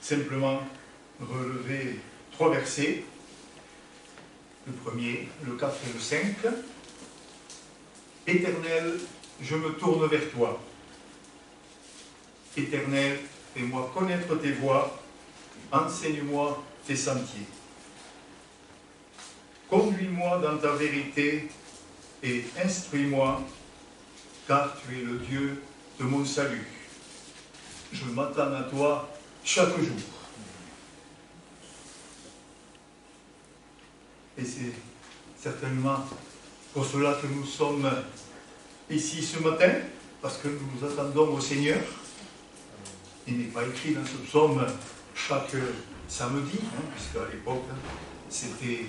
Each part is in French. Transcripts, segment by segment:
simplement relever 3 versets. Le premier, le 4 et le 5. Éternel, je me tourne vers toi. Éternel, fais-moi connaître tes voies, enseigne-moi tes sentiers. Conduis-moi dans ta vérité et instruis-moi, car tu es le Dieu de mon salut. Je m'attends à toi chaque jour. Et c'est certainement pour cela que nous sommes ici ce matin, parce que nous nous attendons au Seigneur. Il n'est pas écrit dans ce psaume chaque samedi, puisqu'à l'époque, c'était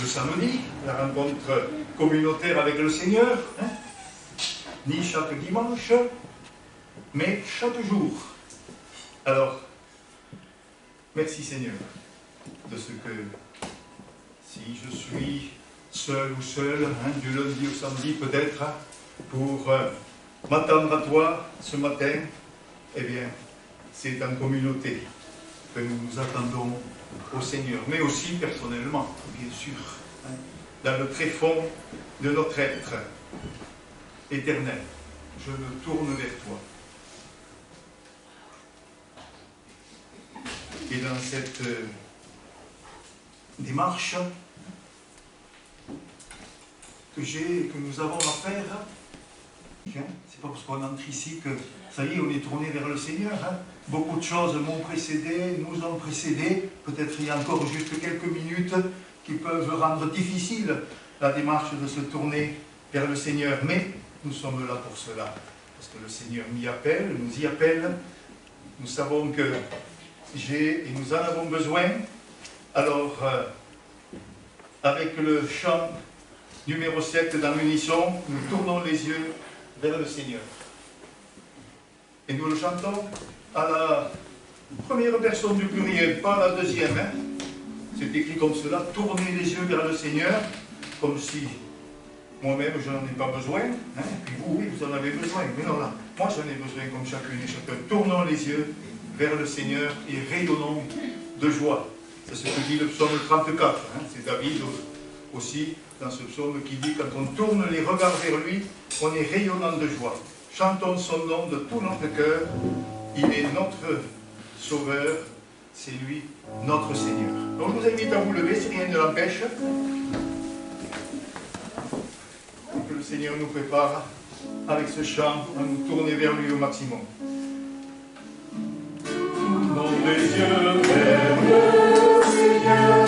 le samedi, la rencontre communautaire avec le Seigneur, ni chaque dimanche, mais chaque jour. Alors, merci Seigneur, de ce que, si je suis seul ou seul, du lundi au samedi peut-être, pour m'attendre à toi ce matin, eh bien, c'est en communauté que nous nous attendons au Seigneur, mais aussi personnellement, bien sûr, dans le tréfonds de notre être éternel. Je me tourne vers toi. Et dans cette démarche que nous avons à faire, c'est pas parce qu'on entre ici que ça y est, on est tourné vers le Seigneur. Beaucoup de choses m'ont précédé, nous ont précédé. Peut-être il y a encore juste quelques minutes qui peuvent rendre difficile la démarche de se tourner vers le Seigneur. Mais nous sommes là pour cela. Parce que le Seigneur m'y appelle, nous y appelle. Nous savons que et nous en avons besoin. Alors, avec le chant numéro 7 dans l'unisson, nous tournons les yeux vers le Seigneur. Et nous le chantons à la première personne du pluriel, pas à la deuxième. C'est écrit comme cela, tournez les yeux vers le Seigneur, comme si moi-même je n'en ai pas besoin, puis vous, oui, vous en avez besoin. Mais non, là, moi j'en ai besoin comme chacune et chacun. Tournons les yeux vers le Seigneur et rayonnons de joie. C'est ce que dit le psaume 34. C'est David aussi dans ce psaume qui dit, quand on tourne les regards vers lui, on est rayonnant de joie. Chantons son nom de tout notre cœur. Il est notre Sauveur, c'est lui notre Seigneur. Donc je vous invite à vous lever si rien ne l'empêche. Et que le Seigneur nous prépare avec ce chant à nous tourner vers lui au maximum. Tournons les yeux vers le Seigneur.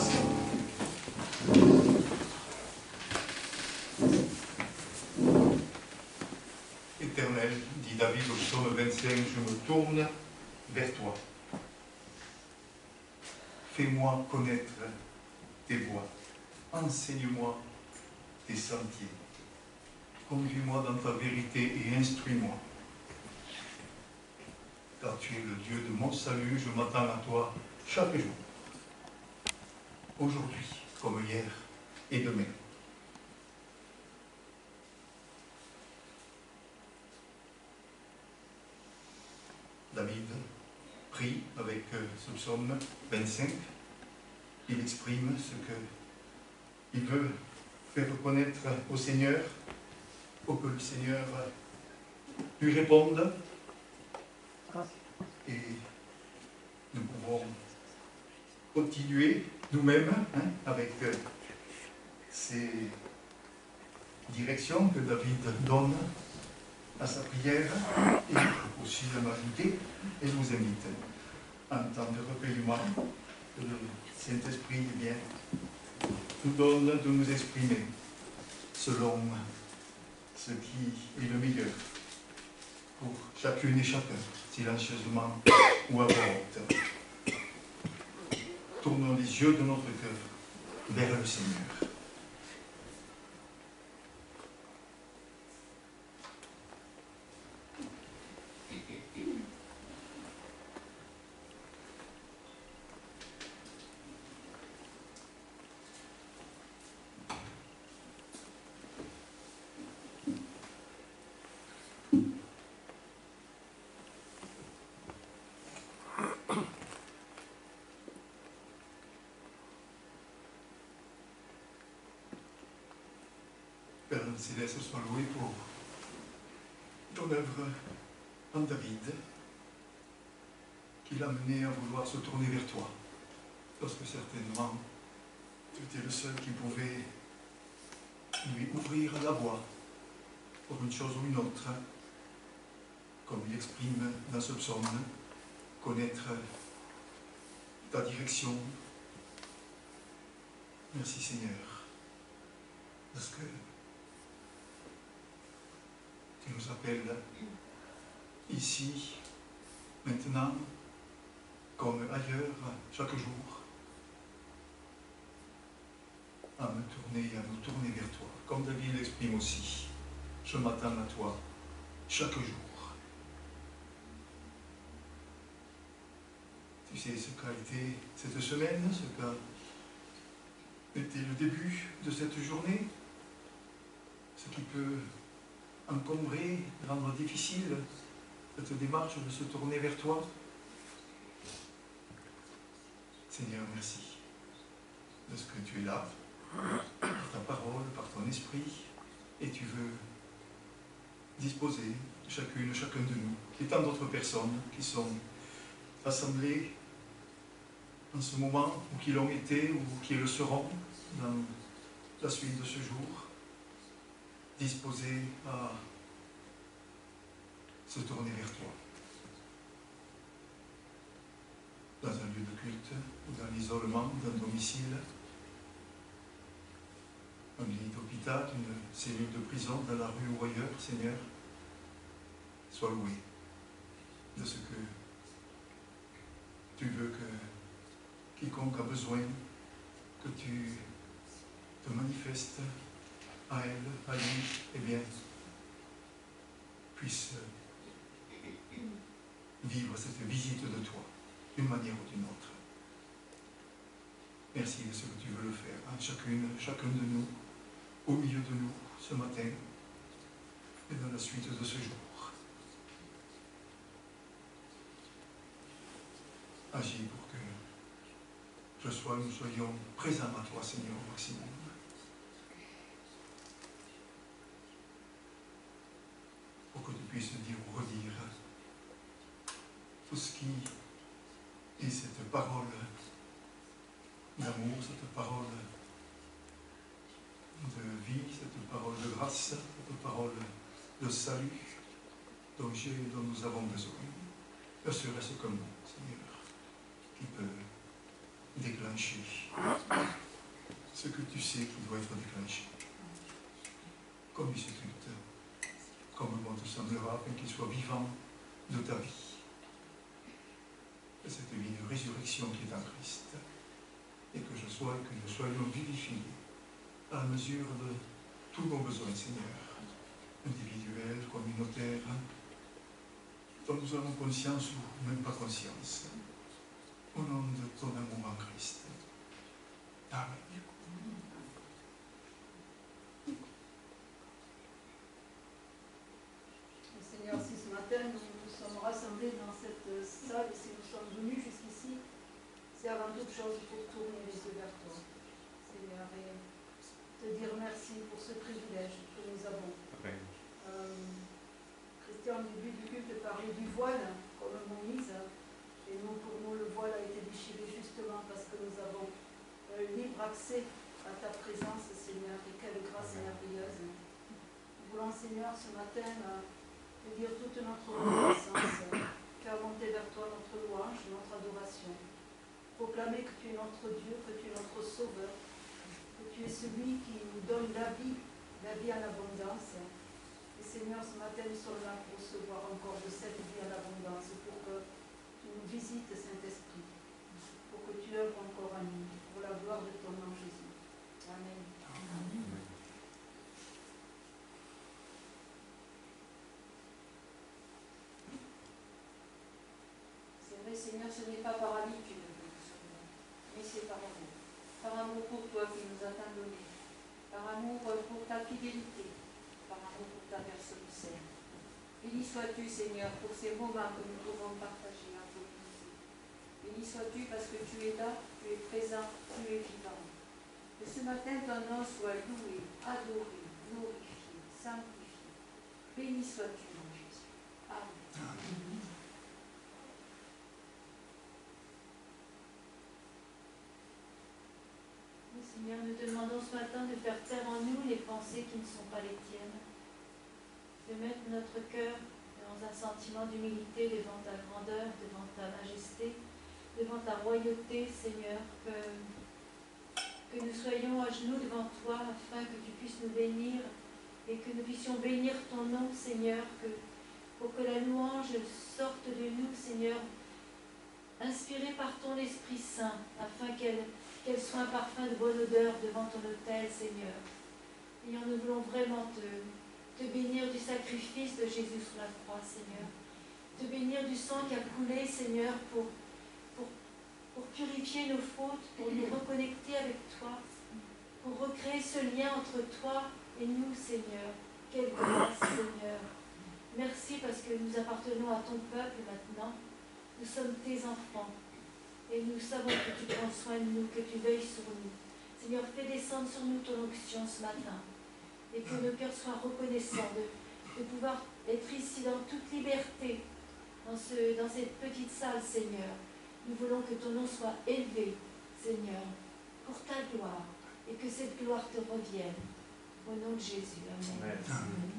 grâce. Éternel, dit David au psaume 25, je me tourne vers toi. Fais-moi connaître tes voies. Enseigne-moi tes sentiers. Conduis-moi dans ta vérité et instruis-moi. Car tu es le Dieu de mon salut, je m'attends à toi chaque jour. Aujourd'hui, comme hier et demain. David prie avec ce psaume 25. Il exprime ce qu'il veut faire reconnaître au Seigneur, pour que le Seigneur lui réponde. Et nous pouvons continuer nous-mêmes avec ces directions que David donne à sa prière, et aussi de m'ajouter, et nous invite en temps de recueillement que le Saint-Esprit nous donne de nous exprimer selon ce qui est le meilleur pour chacune et chacun, silencieusement ou à voix haute. Tournons les yeux de notre cœur vers le Seigneur. Père Céleste, soit loué pour ton œuvre en David, qui l'a mené à vouloir se tourner vers toi, parce que certainement tu étais le seul qui pouvait lui ouvrir la voie pour une chose ou une autre, comme il exprime dans ce psaume, connaître ta direction. Merci Seigneur, parce que tu nous appelles ici, maintenant, comme ailleurs, chaque jour, à me tourner et à nous tourner vers toi. Comme David l'exprime aussi, je m'attends à toi chaque jour. Tu sais ce qu'a été cette semaine, ce qu'a été le début de cette journée, ce qui peut encombrer, rendre difficile cette démarche de se tourner vers toi. Seigneur, merci de ce que tu es là, par ta parole, par ton esprit, et tu veux disposer chacune, chacun de nous, et tant d'autres personnes qui sont assemblées en ce moment, ou qui l'ont été, ou qui le seront dans la suite de ce jour, disposées à se tourner vers toi. Dans un lieu de culte, ou dans l'isolement d'un domicile, un lit d'hôpital, une cellule de prison, dans la rue ou ailleurs, Seigneur, sois loué de ce que tu veux que quiconque a besoin, que tu te manifestes à elle, à lui, eh bien, puisse vivre cette visite de toi, d'une manière ou d'une autre. Merci de ce que tu veux le faire, hein, chacun de nous, au milieu de nous, ce matin, et dans la suite de ce jour. Agis pour que nous soyons présents à toi, Seigneur, au maximum. Pour que tu puisses dire ou redire tout ce qui est cette parole d'amour, cette parole de vie, cette parole de grâce, cette parole de salut dont nous avons besoin. Ne serait-ce que nous, Seigneur, qui peut déclencher ce que tu sais qui doit être déclenché. Comme du sépulcre, comme bon te semblera, afin qu'il soit vivant de ta vie. De cette vie de résurrection qui est en Christ. Et que nous soyons vivifiés à la mesure de tous nos besoins, Seigneur, individuels, communautaires, dont nous avons conscience ou même pas conscience. Au nom de ton amour en Christ. Amen. Seigneur, si ce matin nous sommes rassemblés dans cette salle, et si nous sommes venus jusqu'ici, c'est avant toute chose pour tourner les yeux vers toi, Seigneur, et te dire merci pour ce privilège que nous avons. Christian, au début du culte, parlait du voile comme Moïse, et nous, pour nous, le voile a été déchiré justement parce que nous avons libre accès à ta présence, Seigneur, et quelle grâce merveilleuse. Nous voulons, Seigneur, ce matin, te dire toute notre reconnaissance, faire monter vers toi notre louange, notre adoration, proclamer que tu es notre Dieu, que tu es notre Sauveur, que tu es celui qui nous donne la vie en abondance. Et Seigneur, ce matin, nous sommes là pour recevoir encore de cette vie en abondance, pour que tu nous visites, Saint-Esprit, pour que tu œuvres encore en nous, pour la gloire de ton nom, Jésus. Amen. Amen. Seigneur, ce n'est pas par habitude que nous sommes là, mais c'est par amour. Par amour pour toi qui nous as tant donné, par amour pour ta fidélité, par amour pour ta personne sainte. Béni sois-tu, Seigneur, pour ces moments que nous pouvons partager en toi. Béni sois-tu parce que tu es là, tu es présent, tu es vivant. Que ce matin, ton nom soit loué, adoré, glorifié, sanctifié. Béni sois-tu, mon Jésus. Amen. Seigneur, nous te demandons ce matin de faire taire en nous les pensées qui ne sont pas les tiennes, de mettre notre cœur dans un sentiment d'humilité devant ta grandeur, devant ta majesté, devant ta royauté, Seigneur, que nous soyons à genoux devant toi afin que tu puisses nous bénir et que nous puissions bénir ton nom, Seigneur, pour que la louange sorte de nous, Seigneur, inspirée par ton Esprit Saint, afin qu'elle soit un parfum de bonne odeur devant ton autel, Seigneur. Seigneur, nous voulons vraiment te bénir du sacrifice de Jésus sur la croix, Seigneur. Te bénir du sang qui a coulé, Seigneur, pour purifier nos fautes, pour nous reconnecter avec toi, pour recréer ce lien entre toi et nous, Seigneur. Quelle grâce, Seigneur. Merci parce que nous appartenons à ton peuple maintenant. Nous sommes tes enfants. Et nous savons que tu prends soin de nous, que tu veilles sur nous. Seigneur, fais descendre sur nous ton onction ce matin. Et que nos cœurs soient reconnaissants de pouvoir être ici dans toute liberté, dans cette petite salle, Seigneur. Nous voulons que ton nom soit élevé, Seigneur, pour ta gloire. Et que cette gloire te revienne. Au nom de Jésus. Amen. Amen.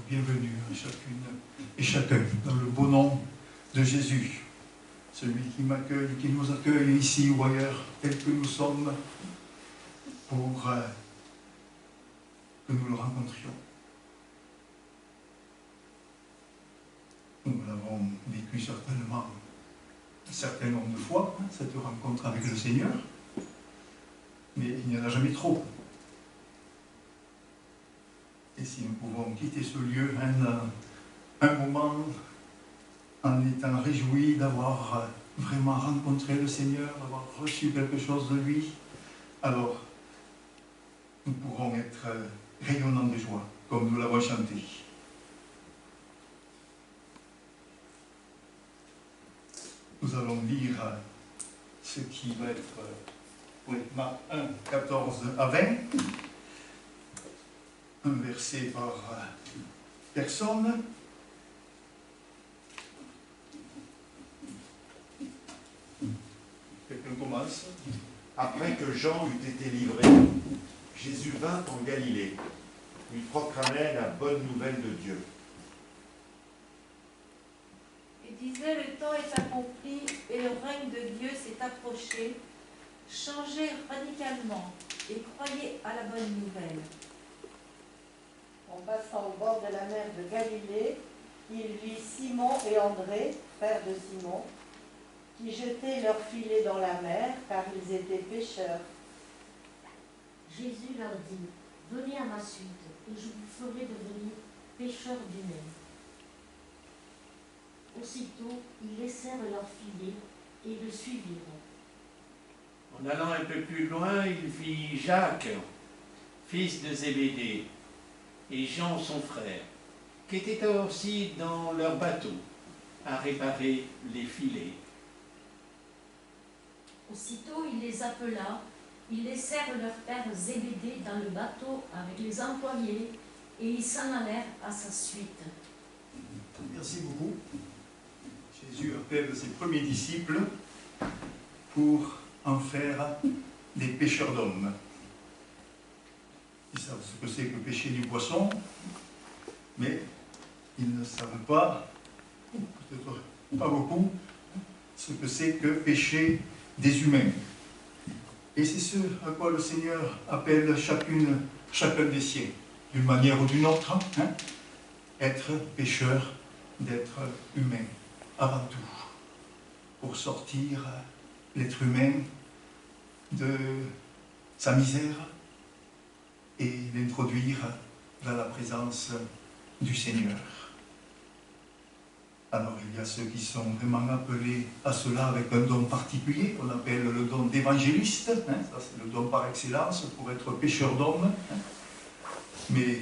Bienvenue à chacune et chacun dans le beau nom de Jésus, celui qui m'accueille, qui nous accueille ici ou ailleurs, tel que nous sommes, pour que nous le rencontrions. Nous l'avons vécu certainement un certain nombre de fois, cette rencontre avec le Seigneur, mais il n'y en a jamais trop. Et si nous pouvons quitter ce lieu un moment en étant réjouis d'avoir vraiment rencontré le Seigneur, d'avoir reçu quelque chose de lui, alors nous pourrons être rayonnants de joie, comme nous l'avons chanté. Nous allons lire ce qui va être Marc 1, 14 à 20. Un verset par personne. noces, après que Jean eut été livré, Jésus vint en Galilée. Il proclamait la bonne nouvelle de Dieu. Il disait, le temps est accompli et le règne de Dieu s'est approché. Changez radicalement et croyez à la bonne nouvelle. En passant au bord de la mer de Galilée, il vit Simon et André, frères de Simon, qui jetaient leurs filets dans la mer, car ils étaient pêcheurs. Jésus leur dit, venez à ma suite, et je vous ferai devenir pêcheurs d'humains. Aussitôt, ils laissèrent leurs filets et le suivirent. En allant un peu plus loin, il vit Jacques, fils de Zébédée, et Jean, son frère, qui étaient aussi dans leur bateau à réparer les filets. Aussitôt, il les appela, ils laissèrent leur père Zébédée dans le bateau avec les employés, et ils s'en allèrent à sa suite. Merci beaucoup. Jésus appelle ses premiers disciples pour en faire des pêcheurs d'hommes. Ils savent ce que c'est que pêcher du poisson, mais ils ne savent pas, peut-être pas beaucoup, ce que c'est que pêcher des humains. Et c'est ce à quoi le Seigneur appelle chacun des siens, d'une manière ou d'une autre, hein, être pécheur, d'être humain, avant tout, pour sortir l'être humain de sa misère et l'introduire dans la présence du Seigneur. Alors il y a ceux qui sont vraiment appelés à cela avec un don particulier, qu'on appelle le don d'évangéliste, hein, ça c'est le don par excellence pour être pécheur d'hommes. Hein. Mais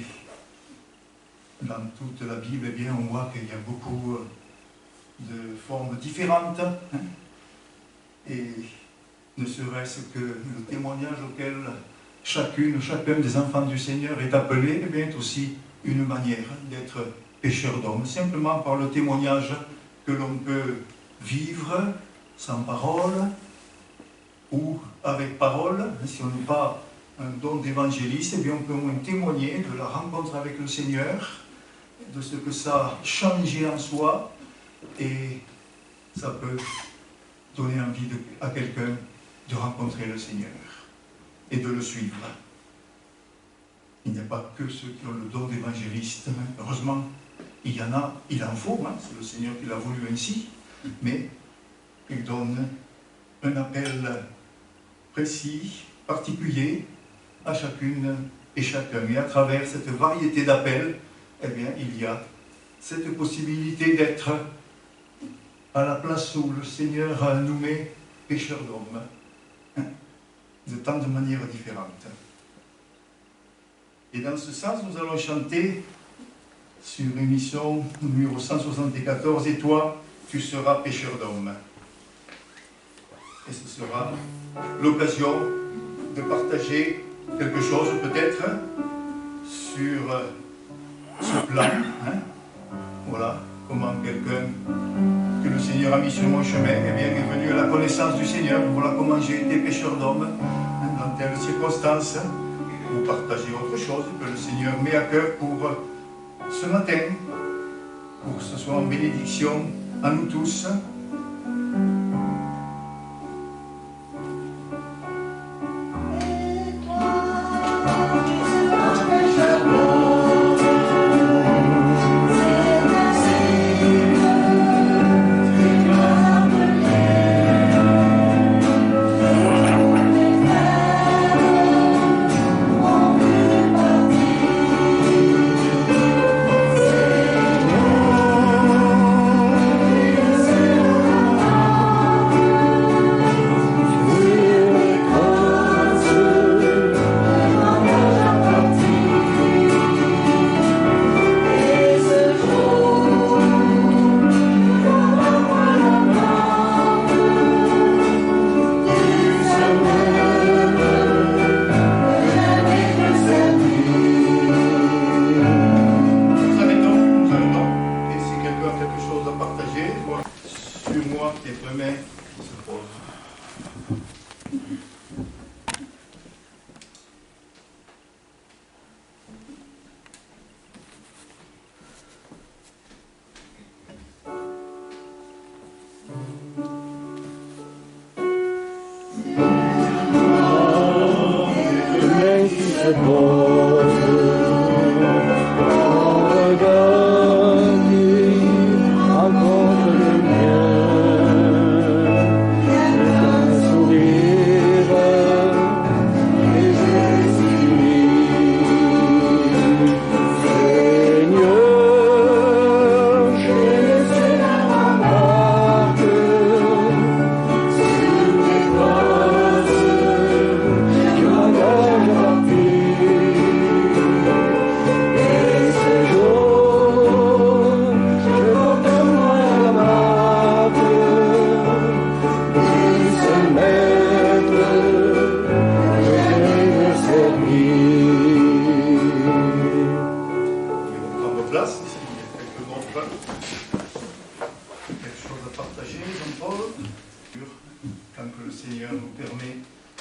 dans toute la Bible, eh bien, on voit qu'il y a beaucoup de formes différentes. Hein. Et ne serait-ce que le témoignage auquel chacun des enfants du Seigneur est appelé, eh bien, est aussi une manière d'être pécheur d'hommes, simplement par le témoignage que l'on peut vivre sans parole ou avec parole. Si on n'a pas un don d'évangéliste, eh bien, on peut au moins témoigner de la rencontre avec le Seigneur, de ce que ça a changé en soi, et ça peut donner envie à quelqu'un de rencontrer le Seigneur et de le suivre. Il n'y a pas que ceux qui ont le don d'évangéliste. Heureusement, il y en a, il en faut, hein, c'est le Seigneur qui l'a voulu ainsi, mais il donne un appel précis, particulier, à chacune et chacun. Et à travers cette variété d'appels, eh bien, il y a cette possibilité d'être à la place où le Seigneur a nommé pécheur d'hommes, hein, de tant de manières différentes. Et dans ce sens, nous allons chanter sur l'émission numéro 174, « Et toi, tu seras pécheur d'hommes ». Et ce sera l'occasion de partager quelque chose peut-être sur ce plan. Hein. Voilà comment quelqu'un que le Seigneur a mis sur mon chemin eh bien, est venu à la connaissance du Seigneur. Voilà comment j'ai été pécheur d'hommes, hein, dans telles circonstances, ou partager autre chose que le Seigneur met à cœur pour ce matin, pour que ce soit en bénédiction à nous tous. Oh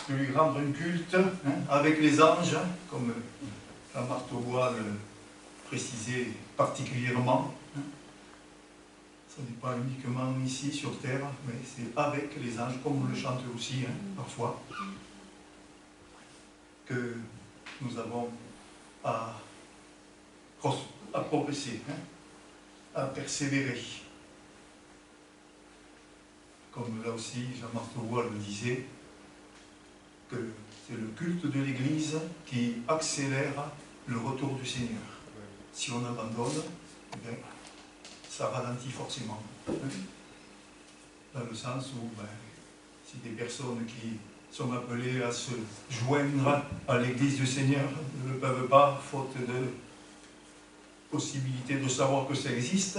de lui rendre un culte avec les anges, comme Jean-Marc Taubois le précisait particulièrement. Ce n'est pas uniquement ici sur terre, mais c'est avec les anges, comme on le chante aussi parfois, que nous avons à progresser, à persévérer. Comme là aussi Jean-Marc Taubois le disait, que c'est le culte de l'Église qui accélère le retour du Seigneur. Si on abandonne, eh bien, ça ralentit forcément. Dans le sens où si des personnes qui sont appelées à se joindre à l'Église du Seigneur ne le peuvent pas, faute de possibilité de savoir que ça existe,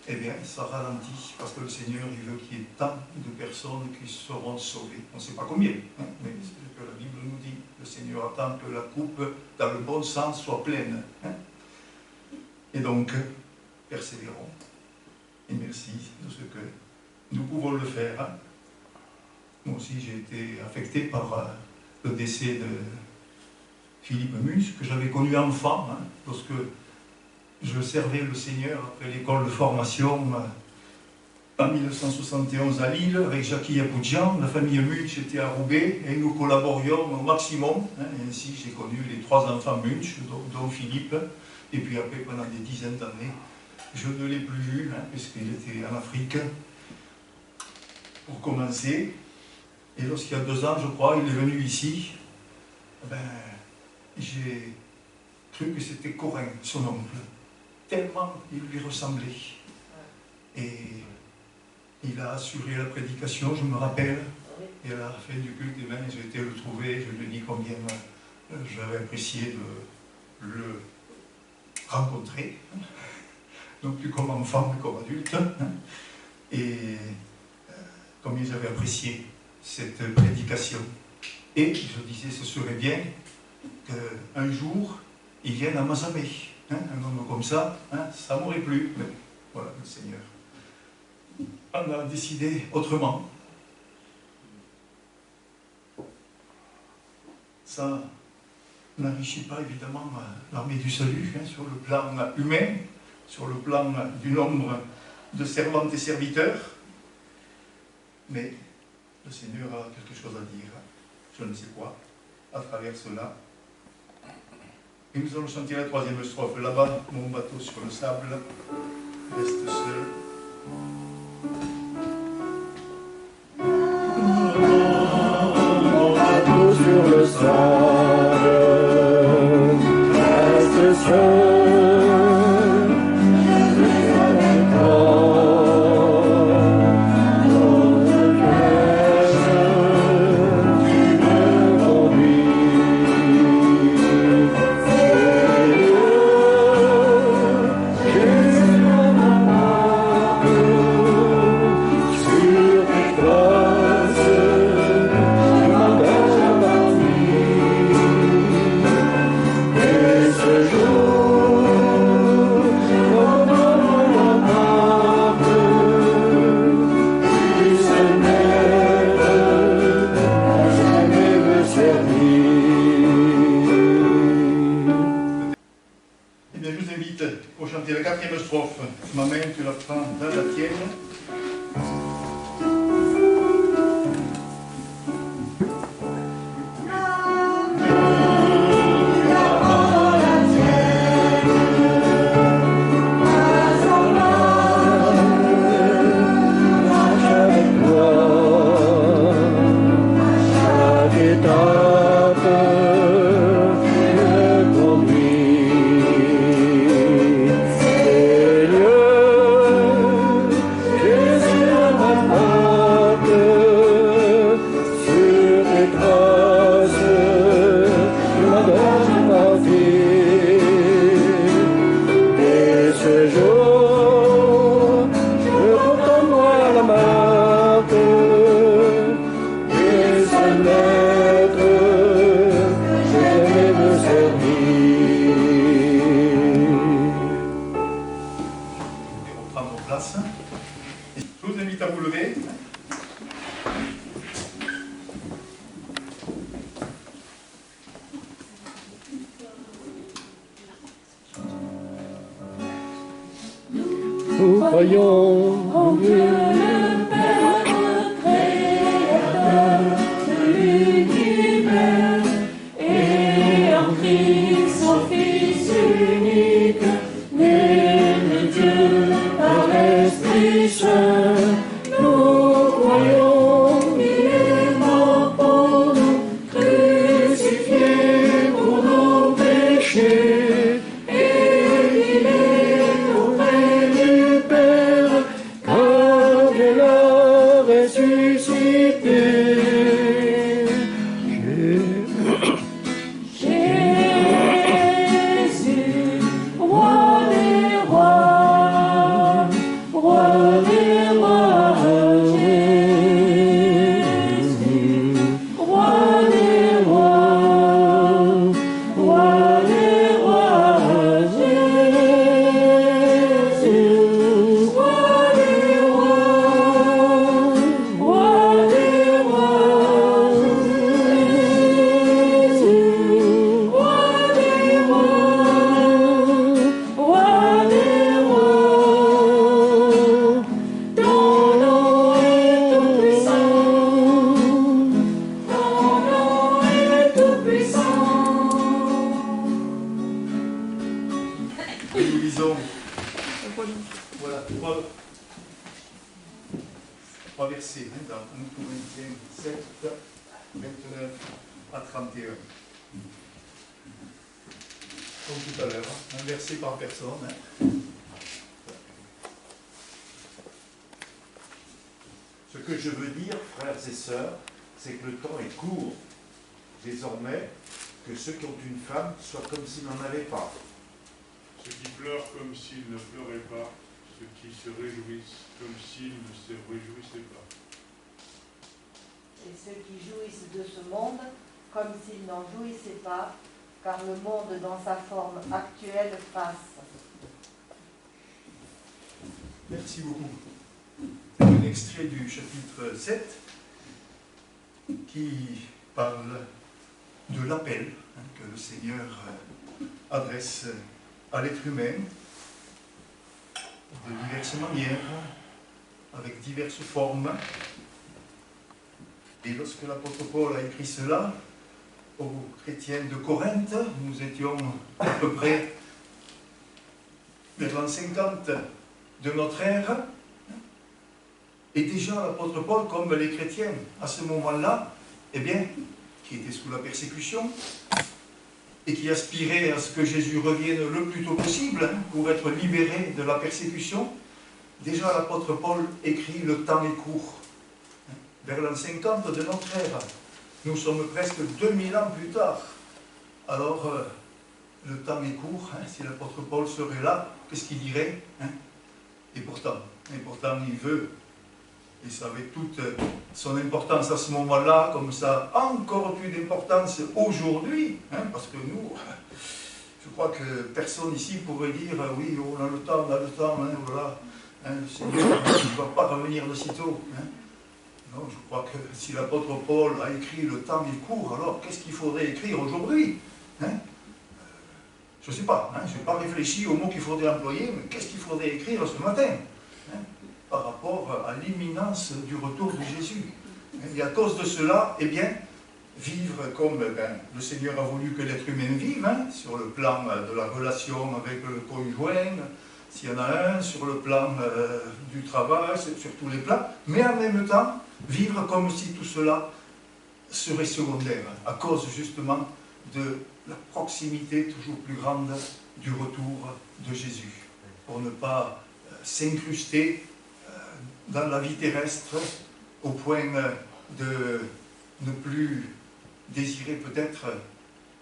eh bien, ça ralentit, parce que le Seigneur, il veut qu'il y ait tant de personnes qui seront sauvées. On ne sait pas combien, mais c'est ce que la Bible nous dit. Le Seigneur attend que la coupe, dans le bon sens, soit pleine. Et donc, persévérons. Et merci de ce que nous pouvons le faire. Moi aussi, j'ai été affecté par le décès de Philippe Mus, que j'avais connu enfant, lorsque je servais le Seigneur après l'école de formation en 1971 à Lille, avec Jackie Yapoudjian. La famille Munch était à Roubaix et nous collaborions au maximum. Et ainsi, j'ai connu les 3 enfants Munch, dont Philippe. Et puis après, pendant des dizaines d'années, je ne l'ai plus vu, puisqu'il était en Afrique, pour commencer. Et lorsqu'il y a 2 ans, je crois, il est venu ici, j'ai cru que c'était Corin, son oncle. Tellement il lui ressemblait. Et il a assuré la prédication, je me rappelle, et à la fin du culte, j'ai été le trouver, je lui ai dit combien j'avais apprécié de le rencontrer, non plus comme enfant, mais comme adulte, et combien j'avais apprécié cette prédication. Et je disais, ce serait bien qu'un jour, il vienne à Mazamet. Un homme comme ça, ça m'aurait plu. Mais voilà, le Seigneur en a décidé autrement. Ça n'enrichit pas évidemment l'armée du salut sur le plan humain, sur le plan du nombre de servantes et serviteurs, mais le Seigneur a quelque chose à dire, je ne sais quoi, à travers cela. Et nous allons chanter la 3e strophe. Là-bas, mon bateau sur le sable reste seul. Mon bateau sur le sable reste seul. Ma main, tu la prends dans la tienne. nous croyons en Dieu le Père, Créateur de l'univers, et en Christ, son Fils unique, né de Dieu par l'Esprit Saint. Nous croyons qu'il est mort pour nous, crucifié pour nos péchés, et qu'il est auprès du Père, car Dieu l'a ressuscité. Jésus, roi des rois, roi des rois, Jésus, roi des rois, roi des rois, Jésus, roi des rois, roi des rois, Jésus, roi des rois, roi des rois. Ton nom est tout-puissant, ton nom est tout-puissant. Et nous lisons, voilà, trois versets dans 1 Corinthiens 7, 29 à 31. Comme tout à l'heure, un verset par personne. Ce que je veux dire, frères et sœurs, c'est que le temps est court. Désormais, que ceux qui ont une femme soient comme s'ils n'en avaient pas. Ceux qui pleurent comme s'ils ne pleuraient pas, ceux qui se réjouissent comme s'ils ne se réjouissaient pas. Et ceux qui jouissent de ce monde comme s'ils n'en jouissaient pas, car le monde dans sa forme actuelle passe. Merci beaucoup. C'est un extrait du chapitre 7 qui parle de l'appel que le Seigneur adresse à l'être humain de diverses manières, avec diverses formes. Et lorsque l'apôtre Paul a écrit cela aux chrétiens de Corinthe, nous étions à peu près vers l'an 50 de notre ère. Et déjà l'apôtre Paul, comme les chrétiens à ce moment-là, eh bien, qui étaient sous la persécution et qui aspiraient à ce que Jésus revienne le plus tôt possible pour être libérés de la persécution, déjà l'apôtre Paul écrit « Le temps est court ». Vers l'an 50 de notre ère, nous sommes presque 2000 ans plus tard. Alors, le temps est court, si l'apôtre Paul serait là, qu'est-ce qu'il dirait, Et pourtant, il veut, et ça avait toute son importance à ce moment-là, comme ça a encore plus d'importance aujourd'hui, parce que nous, je crois que personne ici pourrait dire, oui, on a le temps, voilà, le Seigneur ne va pas revenir de sitôt. Non, je crois que si l'apôtre Paul a écrit « Le temps est court », alors qu'est-ce qu'il faudrait écrire aujourd'hui, Je ne sais pas, je n'ai pas réfléchi aux mots qu'il faudrait employer, mais qu'est-ce qu'il faudrait écrire ce matin par rapport à l'imminence du retour de Jésus. Et à cause de cela, eh bien, vivre comme le Seigneur a voulu que l'être humain vive, sur le plan de la relation avec le conjoint, s'il y en a un, sur le plan du travail, sur tous les plans, mais en même temps, vivre comme si tout cela serait secondaire, à cause justement de la proximité toujours plus grande du retour de Jésus, pour ne pas s'incruster dans la vie terrestre au point de ne plus désirer peut-être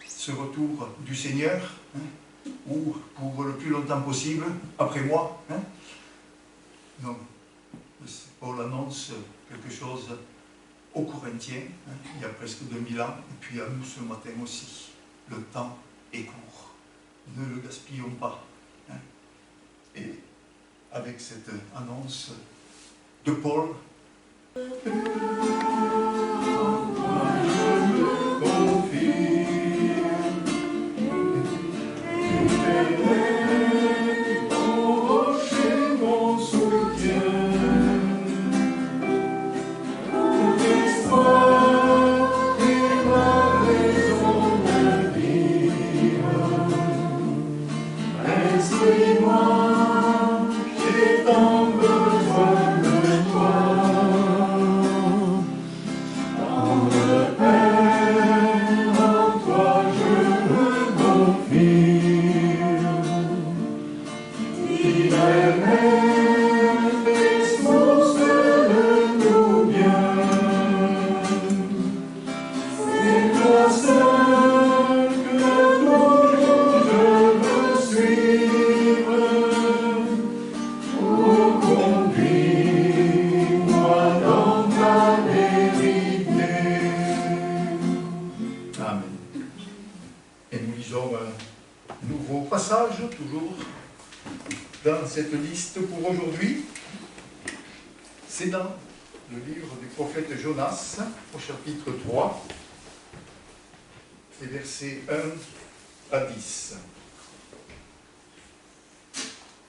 ce retour du Seigneur, ou pour le plus longtemps possible, après moi. Non, Paul annonce quelque chose aux Corinthiens, il y a presque 2000 ans, et puis à nous ce matin aussi. Le temps est court, ne le gaspillons pas. Et avec cette annonce de Paul, Oh, faisons un nouveau passage, toujours dans cette liste pour aujourd'hui. C'est dans le livre du prophète Jonas, au chapitre 3, les versets 1 à 10.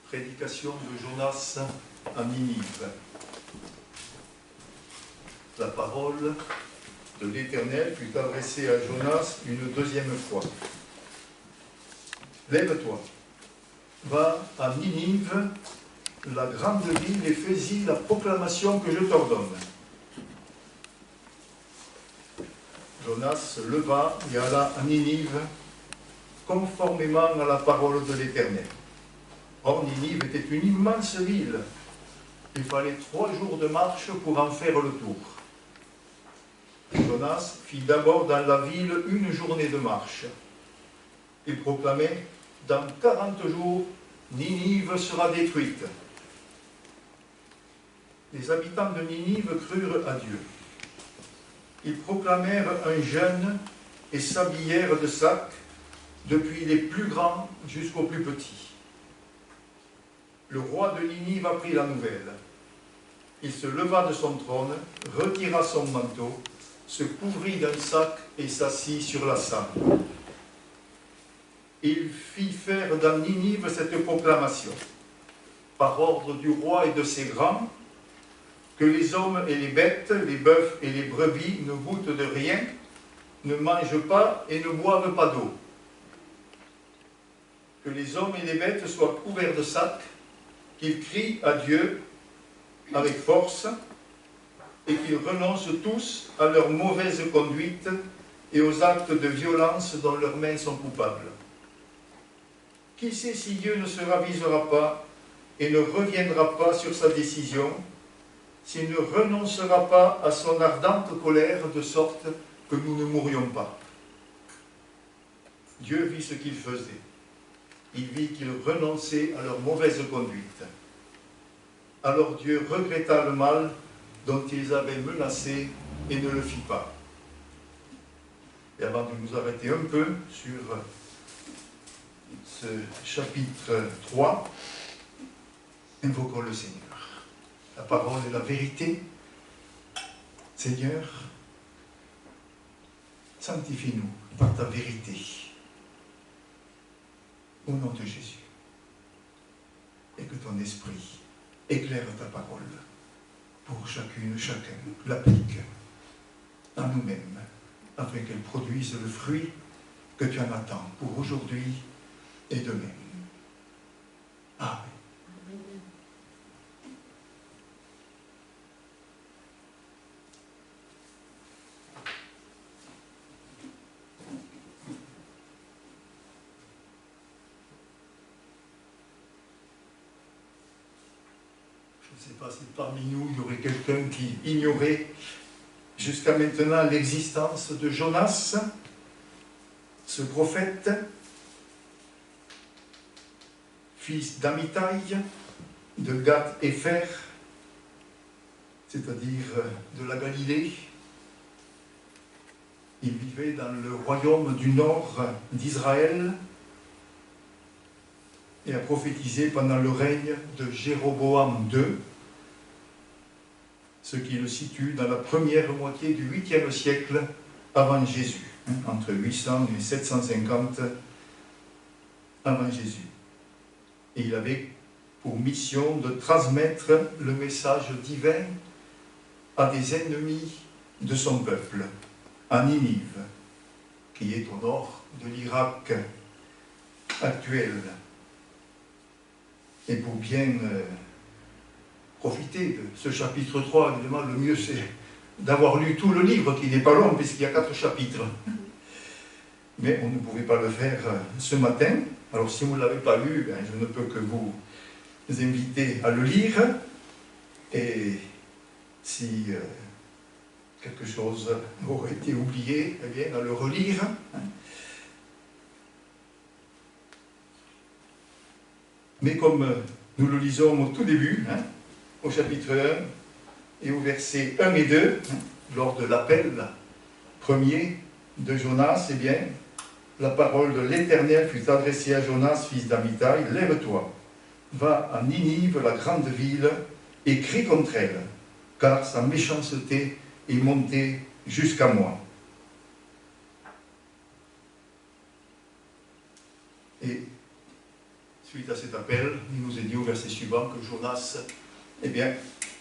Prédication de Jonas à Ninive. La parole de l'Éternel fut adressée à Jonas une deuxième fois. Lève-toi, va à Ninive, la grande ville, et fais-y la proclamation que je t'ordonne. Jonas se leva et alla à Ninive, conformément à la parole de l'Éternel. Or, Ninive était une immense ville. Il fallait 3 jours de marche pour en faire le tour. Jonas fit d'abord dans la ville une journée de marche. Il proclamait, dans 40 jours, Ninive sera détruite. Les habitants de Ninive crurent à Dieu. Ils proclamèrent un jeûne et s'habillèrent de sacs, depuis les plus grands jusqu'aux plus petits. Le roi de Ninive apprit la nouvelle. Il se leva de son trône, retira son manteau, se couvrit d'un sac et s'assit sur la sable. Il fit faire dans Ninive cette proclamation, par ordre du roi et de ses grands, que les hommes et les bêtes, les bœufs et les brebis ne goûtent de rien, ne mangent pas et ne boivent pas d'eau. Que les hommes et les bêtes soient couverts de sacs, qu'ils crient à Dieu avec force, et qu'ils renoncent tous à leur mauvaise conduite et aux actes de violence dont leurs mains sont coupables. Qui sait si Dieu ne se ravisera pas et ne reviendra pas sur sa décision, s'il ne renoncera pas à son ardente colère, de sorte que nous ne mourions pas. Dieu vit ce qu'ils faisaient. Il vit qu'ils renonçaient à leur mauvaise conduite. Alors Dieu regretta le mal dont ils avaient menacé et ne le fit pas. Et avant de nous arrêter un peu sur ce chapitre 3, invoquons le Seigneur. La parole est la vérité. Seigneur, sanctifie-nous par ta vérité. Au nom de Jésus. Et que ton esprit éclaire ta parole pour chacune, chacun, l'applique à nous-mêmes, afin qu'elle produise le fruit que tu en attends pour aujourd'hui et demain. Amen. Je ne sais pas si parmi nous, il y aurait quelqu'un qui ignorait jusqu'à maintenant l'existence de Jonas, ce prophète, fils d'Amitai, de Gath-Hépher, c'est-à-dire de la Galilée. Il vivait dans le royaume du nord d'Israël et a prophétisé pendant le règne de Jéroboam II, ce qui le situe dans la première moitié du 8e siècle avant Jésus, entre 800 et 750 avant Jésus. Et il avait pour mission de transmettre le message divin à des ennemis de son peuple, à Ninive, qui est au nord de l'Irak actuel. Et pour bien profiter de ce chapitre 3, évidemment, le mieux c'est d'avoir lu tout le livre, qui n'est pas long, puisqu'il y a 4 chapitres. Mais on ne pouvait pas le faire ce matin. Alors si vous ne l'avez pas lu, ben, je ne peux que vous inviter à le lire. Et si quelque chose aurait été oublié, eh bien, à le relire. Mais comme nous le lisons au tout début, au chapitre 1 et au verset 1 et 2, lors de l'appel premier de Jonas, eh bien, la parole de l'Éternel fut adressée à Jonas, fils d'Amittai, « Lève-toi, va à Ninive, la grande ville, et crie contre elle, car sa méchanceté est montée jusqu'à moi. » Et suite à cet appel, il nous est dit au verset suivant que Jonas, eh bien,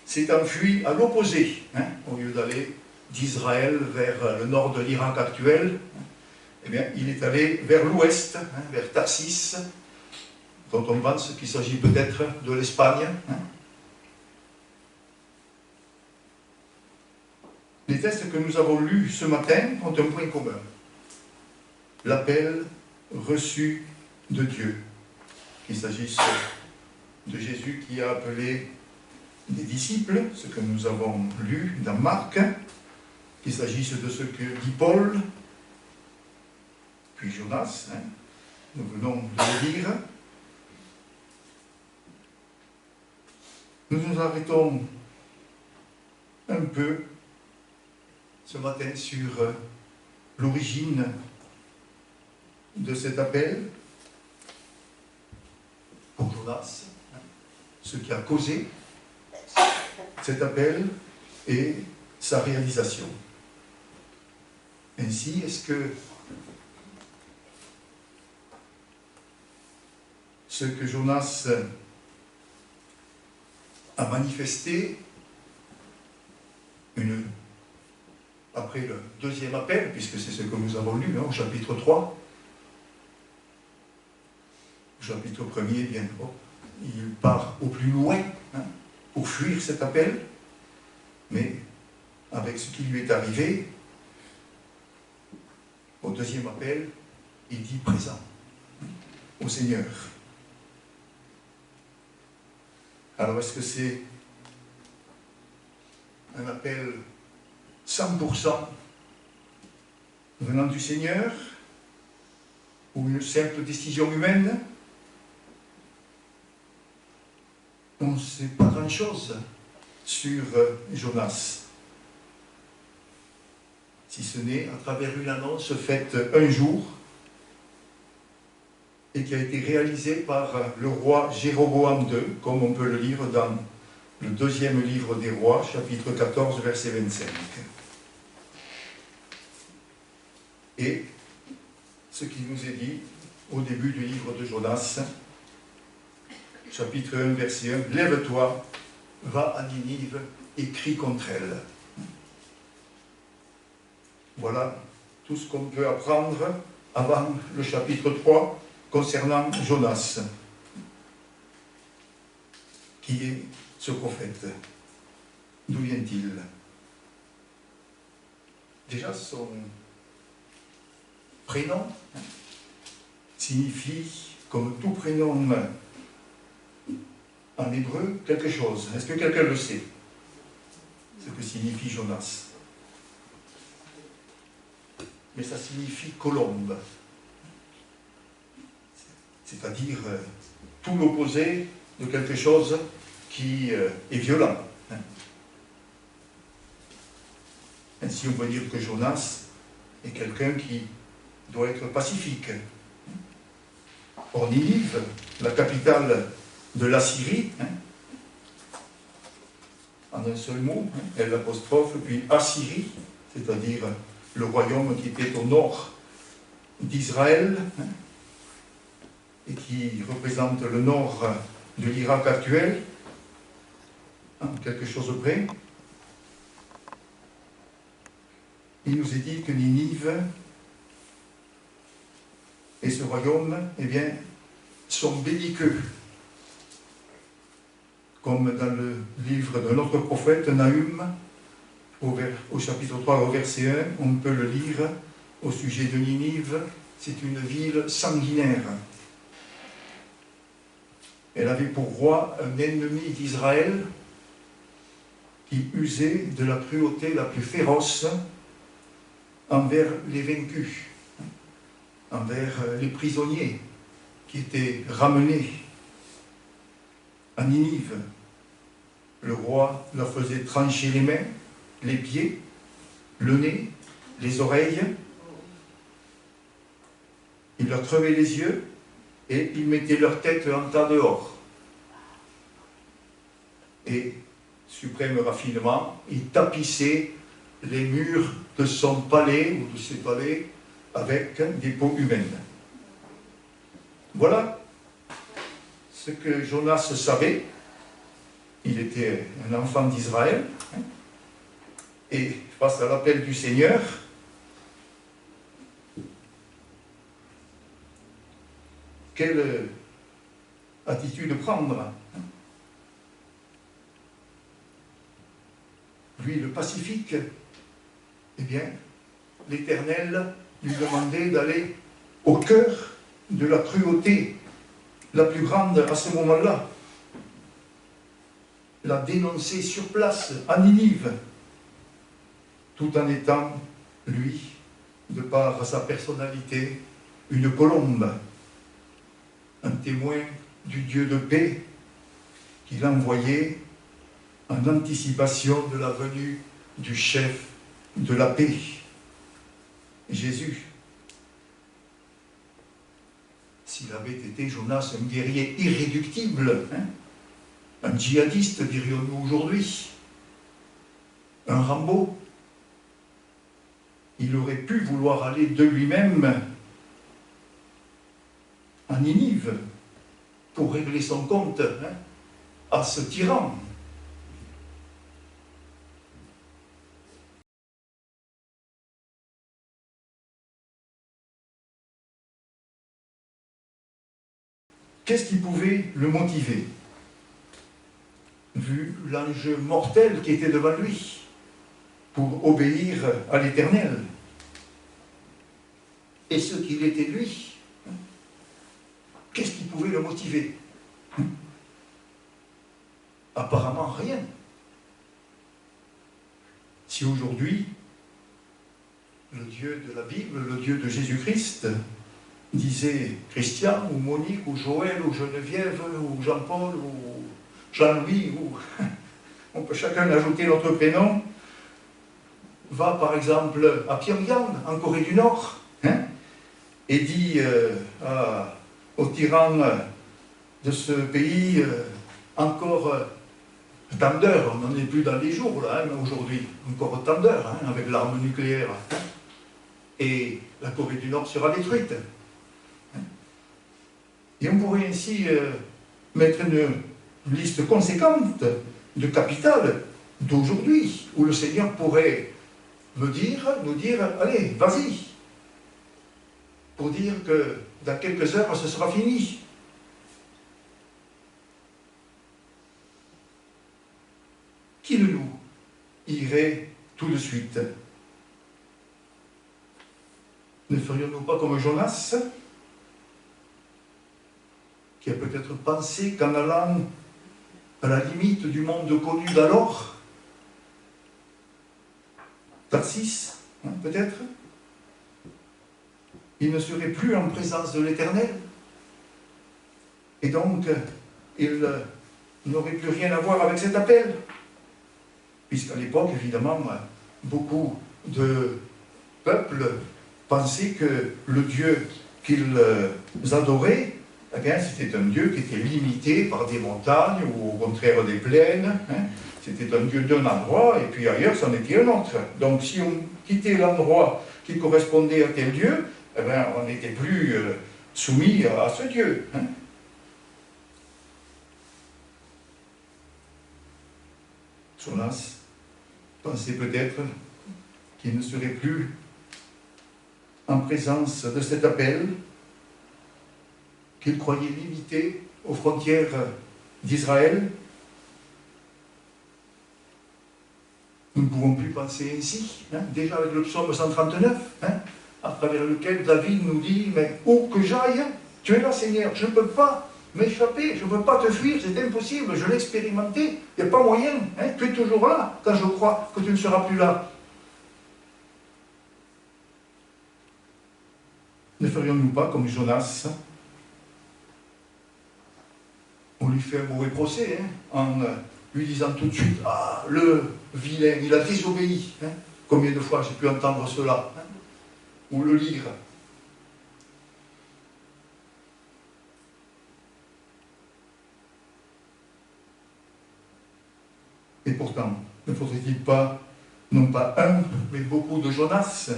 s'est enfui à l'opposé, hein, au lieu d'aller d'Israël vers le nord de l'Irak actuel, eh bien, il est allé vers l'ouest, hein, vers Tarsis, dont on pense qu'il s'agit peut-être de l'Espagne. Hein. Les textes que nous avons lus ce matin ont un point commun. L'appel reçu de Dieu. Qu'il s'agisse de Jésus qui a appelé des disciples, ce que nous avons lu dans Marc, qu'il s'agisse de ce que dit Paul, puis Jonas, hein, nous venons de le lire. Nous nous arrêtons un peu ce matin sur l'origine de cet appel pour Jonas, hein, ce qui a causé cet appel et sa réalisation. Ainsi, est-ce que ce que Jonas a manifesté après le deuxième appel, puisque c'est ce que nous avons lu, hein, au chapitre 3, au chapitre 1er, bien, bon, il part au plus loin, hein, pour fuir cet appel, mais avec ce qui lui est arrivé, au deuxième appel, il dit présent au Seigneur. Alors est-ce que c'est un appel 100% venant du Seigneur ou une simple décision humaine? On ne sait pas grand-chose sur Jonas, si ce n'est à travers une annonce faite un jour et qui a été réalisée par le roi Jéroboam II, comme on peut le lire dans le deuxième livre des rois, chapitre 14, verset 25. Et ce qui nous est dit au début du livre de Jonas, chapitre 1, verset 1, « Lève-toi, va à Ninive et crie contre elle. » Voilà tout ce qu'on peut apprendre avant le chapitre 3 concernant Jonas. Qui est ce prophète? D'où vient-il? Déjà, son prénom signifie, comme tout prénom en hébreu, quelque chose. Est-ce que quelqu'un le sait? Ce que signifie Jonas. Mais ça signifie colombe. C'est-à-dire tout l'opposé de quelque chose qui est violent. Ainsi, on peut dire que Jonas est quelqu'un qui doit être pacifique. Or, Ninive, la capitale de l'Assyrie, en un seul mot, L', puis Assyrie, c'est-à-dire le royaume qui était au nord d'Israël, et qui représente le nord de l'Irak actuel, quelque chose près. Il nous est dit que Ninive et ce royaume, eh bien, sont belliqueux. Comme dans le livre de notre prophète Nahum, au chapitre 3, au verset 1, on peut le lire au sujet de Ninive, c'est une ville sanguinaire. Elle avait pour roi un ennemi d'Israël qui usait de la cruauté la plus féroce envers les vaincus, envers les prisonniers qui étaient ramenés à Ninive. Le roi leur faisait trancher les mains, les pieds, le nez, les oreilles. il leur crevait les yeux et il mettait leur tête en tas dehors. Et, suprême raffinement, il tapissait les murs de son palais ou de ses palais avec des peaux humaines. Voilà ce que Jonas savait. Il était un enfant d'Israël. Et face à l'appel du Seigneur, quelle attitude prendre? Lui, le pacifique, eh bien, l'Éternel lui demandait d'aller au cœur de la cruauté la plus grande à ce moment-là, la dénoncer sur place, à Ninive, tout en étant, lui, de par sa personnalité, une colombe, un témoin du Dieu de paix qu'il envoyait en anticipation de la venue du chef de la paix, Jésus. S'il avait été, Jonas, un guerrier irréductible, un djihadiste, dirions-nous aujourd'hui, un Rambo, il aurait pu vouloir aller de lui-même à Ninive pour régler son compte à ce tyran. Qu'est-ce qui pouvait le motiver, vu l'enjeu mortel qui était devant lui, pour obéir à l'Éternel? Et ce qu'il était lui, qu'est-ce qui pouvait le motiver? Apparemment rien. Si aujourd'hui, le Dieu de la Bible, le Dieu de Jésus-Christ, disait Christian, ou Monique, ou Joël, ou Geneviève, ou Jean-Paul, ou Jean-Louis, ou on peut chacun ajouter notre prénom, va par exemple à Pyongyang, en Corée du Nord, et dit au tyran de ce pays, encore tant d'heures, on n'en est plus dans les jours là, aujourd'hui, encore tant d'heures, avec l'arme nucléaire, et la Corée du Nord sera détruite. Et on pourrait ainsi mettre une liste conséquente de capitales d'aujourd'hui, où le Seigneur pourrait nous dire, allez, vas-y, pour dire que dans quelques heures, ce sera fini. Qui de nous irait tout de suite? Ne ferions-nous pas comme Jonas, qui a peut-être pensé qu'en allant à la limite du monde connu d'alors, Tarsis, peut-être, il ne serait plus en présence de l'Éternel, et donc il n'aurait plus rien à voir avec cet appel, puisqu'à l'époque, évidemment, beaucoup de peuples pensaient que le Dieu qu'ils adoraient, eh bien, c'était un Dieu qui était limité par des montagnes ou au contraire des plaines. C'était un Dieu d'un endroit et puis ailleurs, c'en était un autre. Donc si on quittait l'endroit qui correspondait à tel Dieu, eh bien, on n'était plus soumis à ce Dieu. Jonas pensait peut-être qu'il ne serait plus en présence de cet appel, qu'il croyait limité aux frontières d'Israël. Nous ne pouvons plus penser ainsi, déjà avec le psaume 139, à travers lequel David nous dit, mais où que j'aille, tu es là Seigneur, je ne peux pas m'échapper, je ne peux pas te fuir, c'est impossible, je l'ai expérimenté, il n'y a pas moyen, tu es toujours là quand je crois que tu ne seras plus là. Ne ferions-nous pas comme Jonas? On lui fait un mauvais procès, en lui disant tout de suite, ah, le vilain, il a désobéi. Combien de fois j'ai pu entendre cela, ou le lire. Pourtant, ne faudrait-il pas, non pas un, mais beaucoup de Jonas,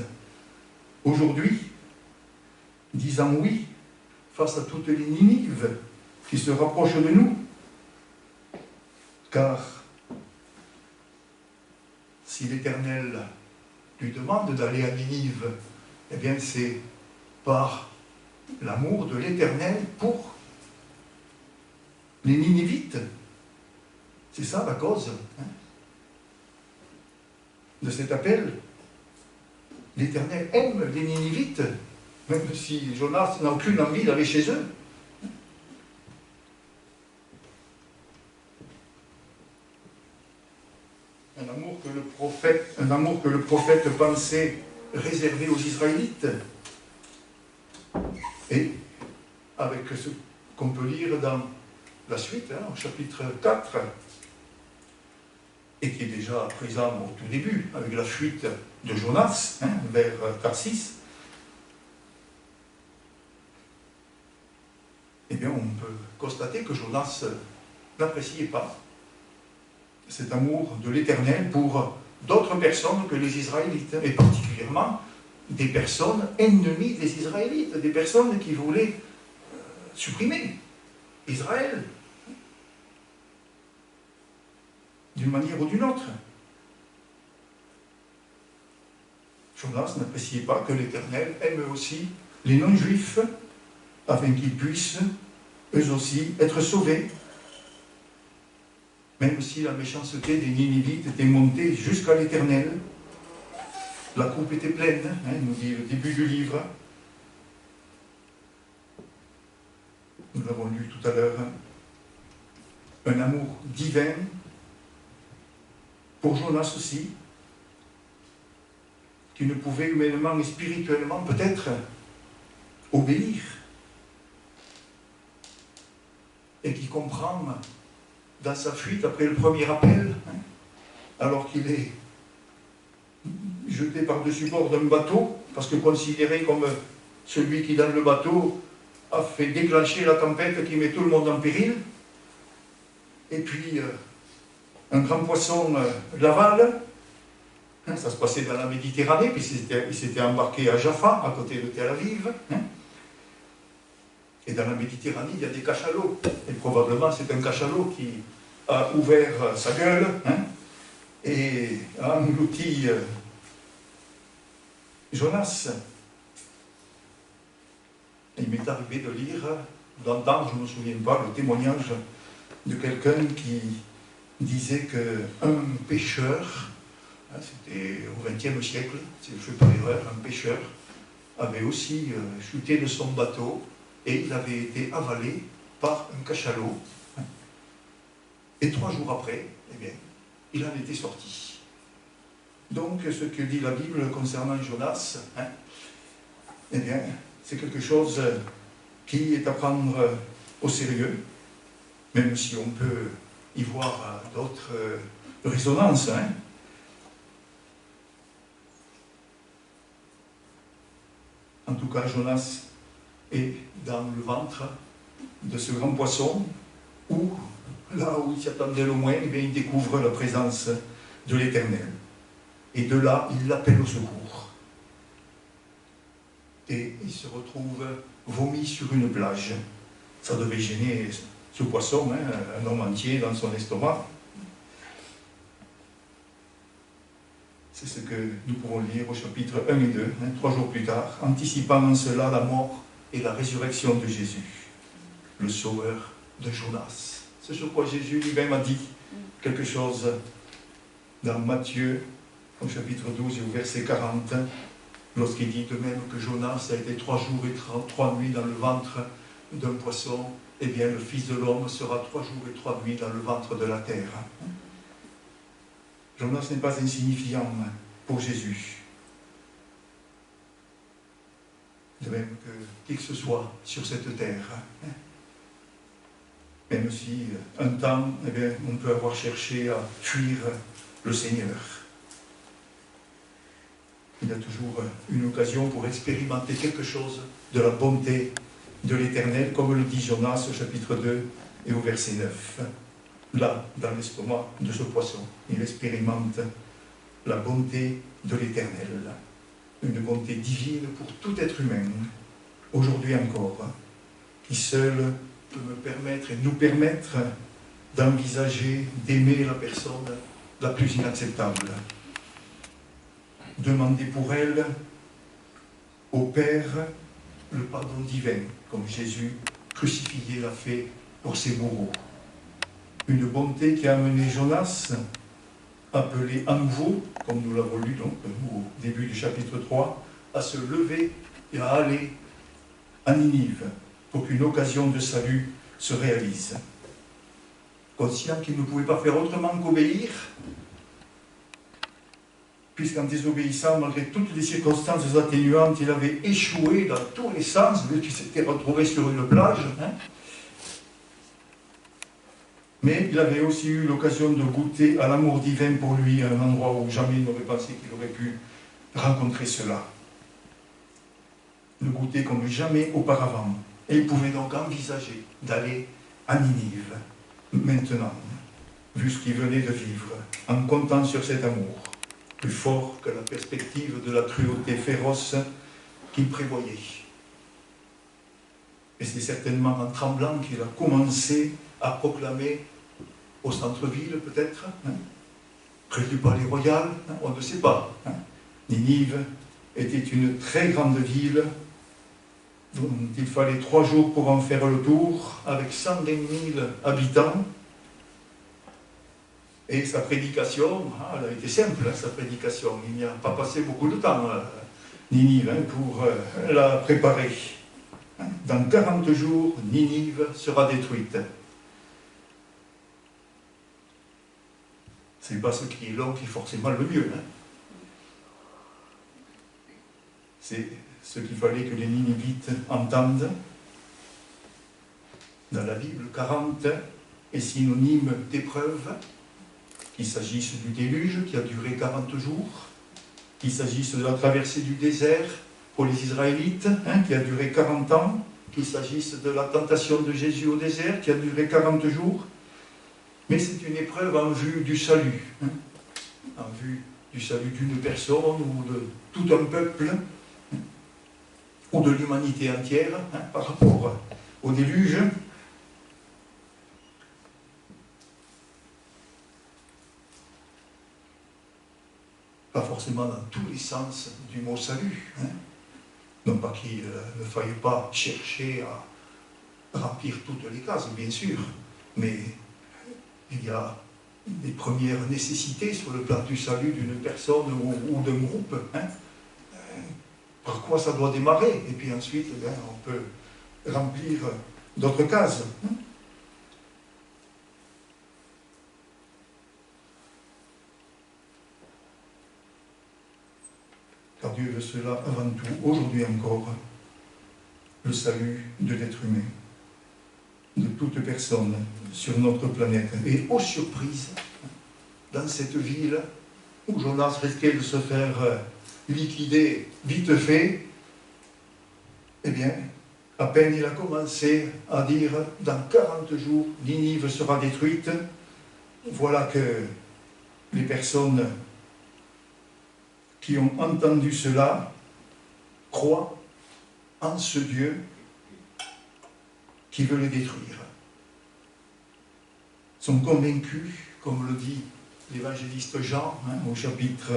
aujourd'hui, disant oui face à toutes les Ninives qui se rapprochent de nous? Car si l'Éternel lui demande d'aller à Ninive, eh bien c'est par l'amour de l'Éternel pour les Ninivites. C'est ça la cause de cet appel. L'Éternel aime les Ninivites, même si Jonas n'a aucune envie d'aller chez eux. Un amour que le prophète pensait réservé aux Israélites. Et avec ce qu'on peut lire dans la suite, au chapitre 4, et qui est déjà présent au tout début, avec la fuite de Jonas vers Tarsis, eh bien on peut constater que Jonas n'appréciait pas cet amour de l'Éternel pour d'autres personnes que les Israélites, et particulièrement des personnes ennemies des Israélites, des personnes qui voulaient supprimer Israël d'une manière ou d'une autre. Jonas n'appréciait pas que l'Éternel aime aussi les non-juifs afin qu'ils puissent eux aussi être sauvés. Même si la méchanceté des Ninivites était montée jusqu'à l'Éternel, la coupe était pleine, nous dit le début du livre. Nous l'avons lu tout à l'heure. Un amour divin pour Jonas aussi, qui ne pouvait humainement et spirituellement peut-être obéir, et qui comprend dans sa fuite après le premier appel, alors qu'il est jeté par-dessus bord d'un bateau, parce que considéré comme celui qui dans le bateau a fait déclencher la tempête qui met tout le monde en péril, et puis un grand poisson l'avale. Ça se passait dans la Méditerranée, puis il s'était embarqué à Jaffa, à côté de Tel Aviv. Et dans la Méditerranée, il y a des cachalots. Et probablement, c'est un cachalot qui a ouvert sa gueule et a englouti Jonas. Et il m'est arrivé de lire, d'entendre, je ne me souviens pas, le témoignage de quelqu'un qui disait qu'un pêcheur, c'était au XXe siècle, si je ne fais pas erreur, un pêcheur avait aussi chuté de son bateau et il avait été avalé par un cachalot. Et 3 jours après, eh bien, il en était sorti. Donc, ce que dit la Bible concernant Jonas, eh bien, c'est quelque chose qui est à prendre au sérieux, même si on peut y voir d'autres résonances. En tout cas, Jonas est dans le ventre de ce grand poisson, où, là où il s'y attendait le moins, eh bien, il découvre la présence de l'Éternel. Et de là, il l'appelle au secours. Et il se retrouve vomi sur une plage. Ça devait gêner ce poisson, un homme entier dans son estomac. C'est ce que nous pouvons lire au chapitre 1 et 2, 3 jours plus tard, anticipant en cela la mort et la résurrection de Jésus, le sauveur de Jonas. C'est sur quoi Jésus lui-même a dit quelque chose dans Matthieu, au chapitre 12 et au verset 40, lorsqu'il dit de même que Jonas a été 3 jours et 3 nuits dans le ventre d'un poisson, eh bien le Fils de l'homme sera 3 jours et 3 nuits dans le ventre de la terre. Jonas n'est pas insignifiant pour Jésus. De même que qui que ce soit sur cette terre. Même si un temps, eh bien, on peut avoir cherché à fuir le Seigneur. Il y a toujours une occasion pour expérimenter quelque chose de la bonté de l'Éternel, comme le dit Jonas au chapitre 2 et au verset 9. là, dans l'estomac de ce poisson. Il expérimente la bonté de l'Éternel, une bonté divine pour tout être humain, aujourd'hui encore, qui seul peut me permettre et nous permettre d'envisager, d'aimer la personne la plus inacceptable. Demander pour elle au Père le pardon divin, comme Jésus crucifié l'a fait pour ses bourreaux. Une bonté qui a amené Jonas, appelé à nouveau, comme nous l'avons lu donc au début du chapitre 3, à se lever et à aller à Ninive pour qu'une occasion de salut se réalise. Conscient qu'il ne pouvait pas faire autrement qu'obéir, puisqu'en désobéissant, malgré toutes les circonstances atténuantes, il avait échoué dans tous les sens, vu qu'il s'était retrouvé sur une plage. Mais il avait aussi eu l'occasion de goûter à l'amour divin pour lui, à un endroit où jamais il n'aurait pensé qu'il aurait pu rencontrer cela. Le goûter comme jamais auparavant. Et il pouvait donc envisager d'aller à Ninive, maintenant, vu ce qu'il venait de vivre, en comptant sur cet amour, plus fort que la perspective de la cruauté féroce qu'il prévoyait. Et c'est certainement en tremblant qu'il a commencé à proclamer au centre-ville, peut-être, près du palais royal, on ne sait pas. Ninive était une très grande ville dont il fallait 3 jours pour en faire le tour, avec 120 000 habitants. Et sa prédication, elle a été simple, sa prédication. Il n'y a pas passé beaucoup de temps, Ninive, pour la préparer. Dans 40 jours, Ninive sera détruite. C'est pas ce qui est long qui est forcément le mieux. C'est ce qu'il fallait que les Ninivites entendent. Dans la Bible, 40 est synonyme d'épreuve, qu'il s'agisse du déluge qui a duré 40 jours, qu'il s'agisse de la traversée du désert pour les Israélites, qui a duré 40 ans, qu'il s'agisse de la tentation de Jésus au désert qui a duré 40 jours, mais c'est une épreuve en vue du salut, en vue du salut d'une personne ou de tout un peuple, ou de l'humanité entière, par rapport au déluge. Pas forcément dans tous les sens du mot salut. Non pas qu'il ne faille pas chercher à remplir toutes les cases, bien sûr, mais il y a des premières nécessités sur le plan du salut d'une personne ou d'un groupe. Par quoi ça doit démarrer, et puis ensuite on peut remplir d'autres cases. Car Dieu veut cela avant tout, aujourd'hui encore, le salut de l'être humain, de toute personne sur notre planète. Et aux surprises, dans cette ville où Jonas risquait de se faire liquider vite fait, eh bien, à peine il a commencé à dire « dans 40 jours, Ninive sera détruite », voilà que les personnes qui ont entendu cela croient en ce Dieu qui veut les détruire. Sont convaincus, comme le dit l'évangéliste Jean, au chapitre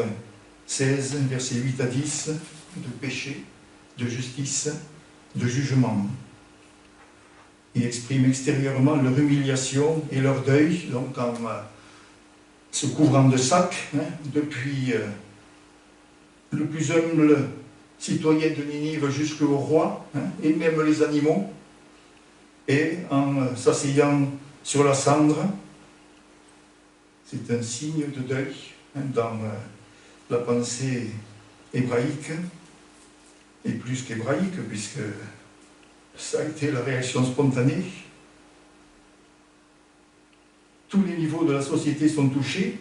16, versets 8 à 10, de péché, de justice, de jugement. Ils expriment extérieurement leur humiliation et leur deuil, donc en se couvrant de sacs, depuis le plus humble citoyen de Ninive jusqu'au roi, et même les animaux, et en s'asseyant sur la cendre. C'est un signe de deuil dans la pensée hébraïque, et plus qu'hébraïque, puisque ça a été la réaction spontanée. Tous les niveaux de la société sont touchés,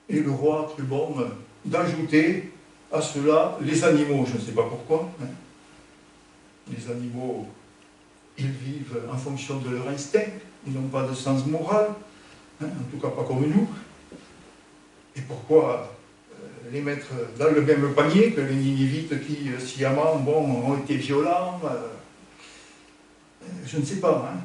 et le roi a cru bon d'ajouter à cela les animaux, je ne sais pas pourquoi. Les animaux ils vivent en fonction de leur instinct, ils n'ont pas de sens moral, hein, en tout cas pas comme nous. Et pourquoi les mettre dans le même panier que les Ninivites qui, sciemment, ont été violents, je ne sais pas. Hein.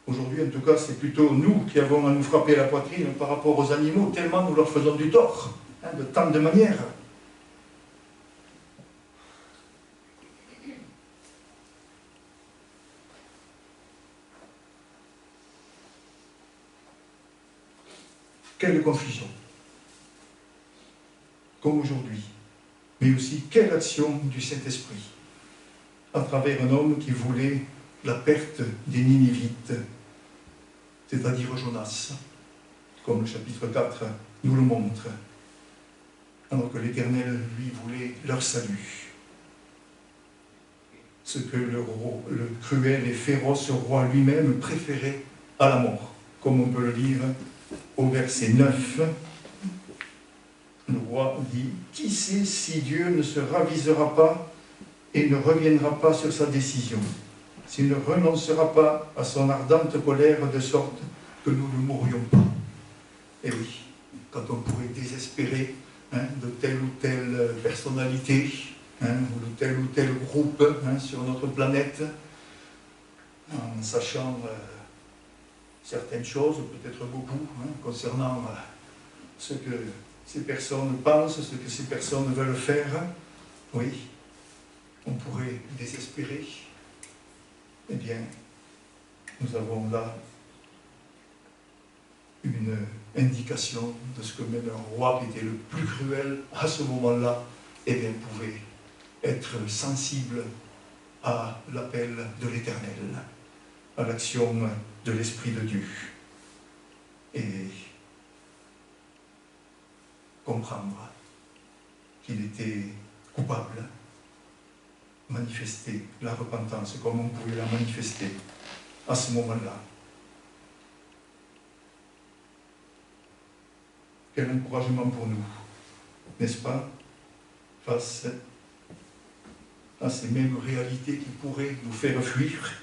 Aujourd'hui, en tout cas, c'est plutôt nous qui avons à nous frapper la poitrine par rapport aux animaux, tellement nous leur faisons du tort, hein, de tant de manières. Quelle confusion, comme aujourd'hui, mais aussi quelle action du Saint-Esprit, à travers un homme qui voulait la perte des Ninivites, c'est-à-dire Jonas, comme le chapitre 4 nous le montre, alors que l'Éternel, lui, voulait leur salut. Ce que le cruel et féroce roi lui-même préférait à la mort, comme on peut le lire au verset 9. Le roi dit « Qui sait si Dieu ne se ravisera pas et ne reviendra pas sur sa décision, s'il ne renoncera pas à son ardente colère de sorte que nous ne mourions pas. » Et oui, quand on pourrait désespérer de telle ou telle personnalité, ou de tel groupe sur notre planète, en sachant certaines choses, peut-être beaucoup, concernant ce que ces personnes pensent, ce que ces personnes veulent faire, oui, on pourrait désespérer. Eh bien, nous avons là une indication de ce que même un roi qui était le plus cruel à ce moment-là, eh bien, pouvait être sensible à l'appel de l'Éternel, à l'action de l'Esprit de Dieu, et comprendre qu'il était coupable, manifester la repentance comme on pouvait la manifester à ce moment-là. Quel encouragement pour nous, n'est-ce pas, face à ces mêmes réalités qui pourraient nous faire fuir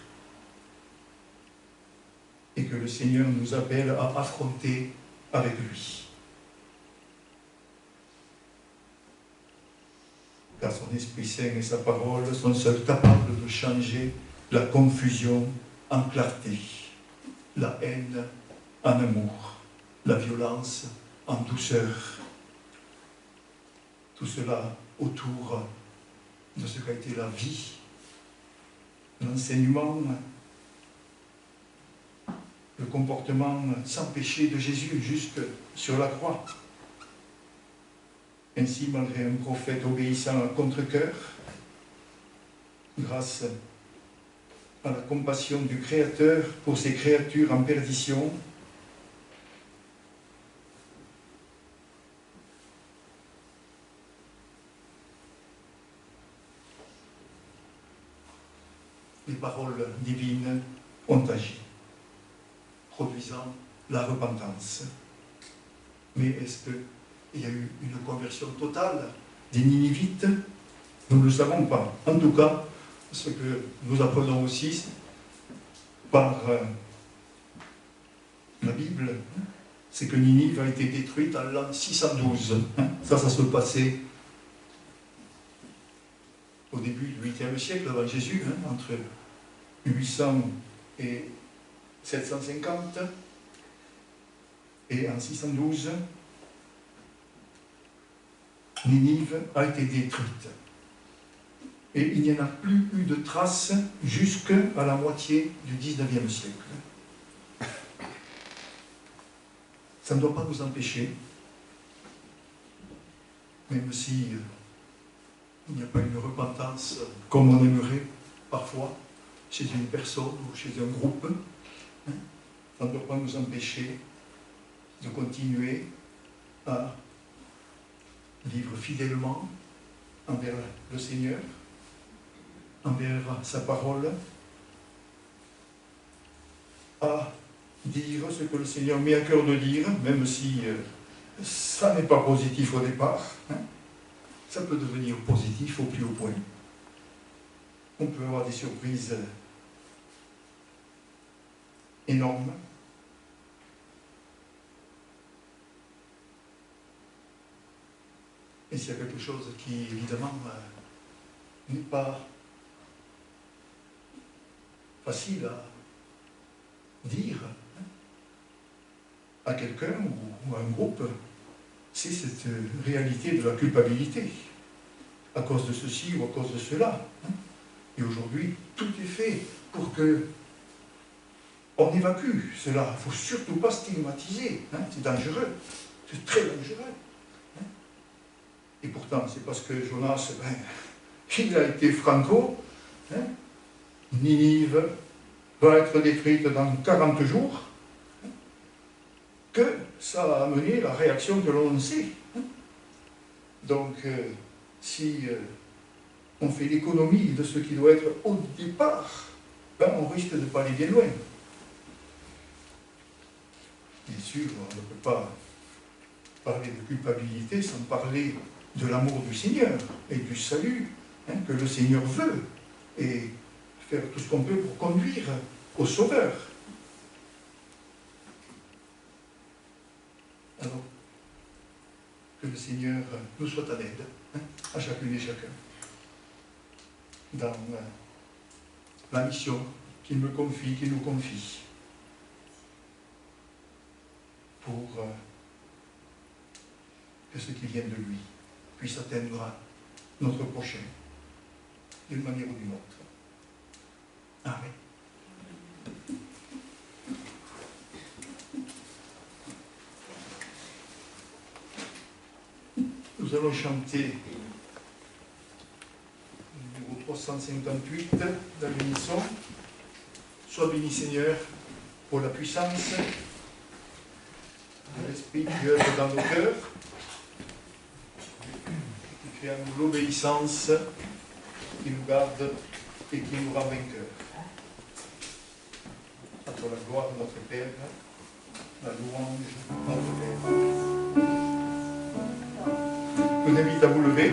et que le Seigneur nous appelle à affronter avec lui. Car son Esprit Saint et sa parole sont seuls capables de changer la confusion en clarté, la haine en amour, la violence en douceur. Tout cela autour de ce qu'a été la vie, l'enseignement, le comportement sans péché de Jésus jusque sur la croix. Ainsi, malgré un prophète obéissant à contre-cœur, grâce à la compassion du Créateur pour ses créatures en perdition, les paroles divines ont agi, produisant la repentance. Mais est-ce qu'il y a eu une conversion totale des Ninivites? Nous ne le savons pas. En tout cas, ce que nous apprenons aussi par la Bible, c'est que Ninive a été détruite en l'an 612. Ça se passait au début du 8e siècle avant Jésus, entre 800 et 750, et en 612, Ninive a été détruite. Et il n'y en a plus eu de traces jusqu'à la moitié du 19e siècle. Ça ne doit pas nous empêcher, même si il n'y a pas une repentance comme on aimerait parfois, chez une personne ou chez un groupe, ça ne doit pas nous empêcher de continuer à vivre fidèlement envers le Seigneur, envers sa parole, à dire ce que le Seigneur met à cœur de dire, même si ça n'est pas positif au départ, ça peut devenir positif au plus haut point. On peut avoir des surprises énorme. Et s'il y a quelque chose qui, évidemment, n'est pas facile à dire à quelqu'un ou à un groupe, c'est cette réalité de la culpabilité, à cause de ceci ou à cause de cela. Et aujourd'hui, tout est fait pour que on évacue cela. Il ne faut surtout pas stigmatiser. C'est dangereux. C'est très dangereux. Et pourtant, c'est parce que Jonas, il a été franco. Ninive va être détruite dans 40 jours, que ça a amené la réaction que l'on sait. Donc, si on fait l'économie de ce qui doit être au départ, on risque de ne pas aller bien loin. Bien sûr, on ne peut pas parler de culpabilité sans parler de l'amour du Seigneur et du salut que le Seigneur veut, et faire tout ce qu'on peut pour conduire au Sauveur. Alors, que le Seigneur nous soit en aide, à chacune et chacun, dans la mission qu'il me confie, qu'il nous confie, pour que ce qui vient de lui puisse atteindre notre prochain, d'une manière ou d'une autre. Amen. Nous allons chanter le numéro 358 dans l'unisson. Sois béni Seigneur pour la puissance de l'Esprit qui œuvre dans nos cœurs, qui fait en nous l'obéissance, qui nous garde et qui nous rend vainqueurs. À toi la gloire de notre Père, la louange de notre Père. Je vous invite à vous lever.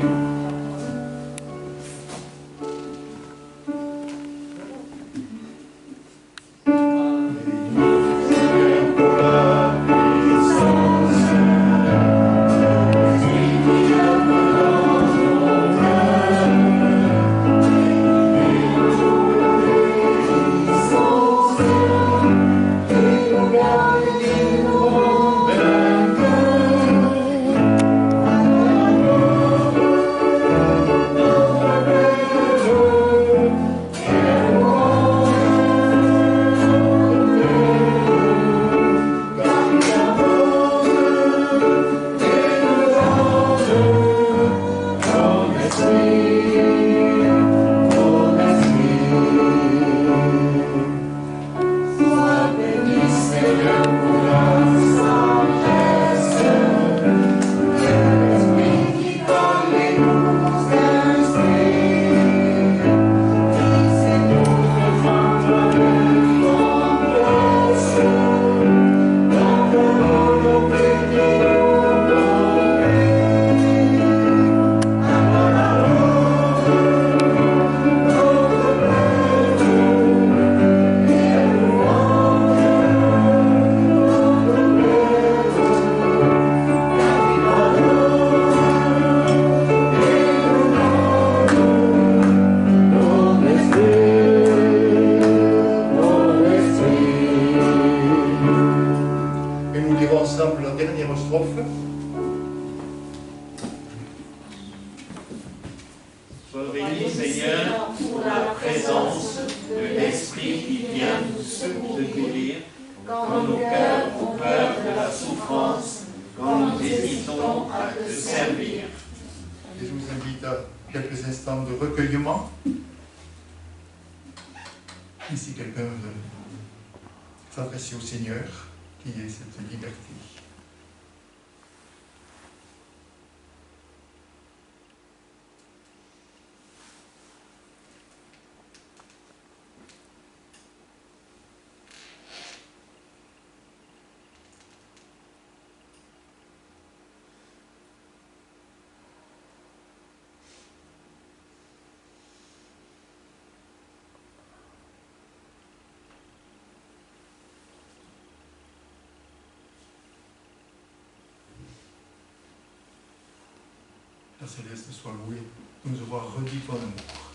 Père Céleste, sois loué de nous avoir redit ton amour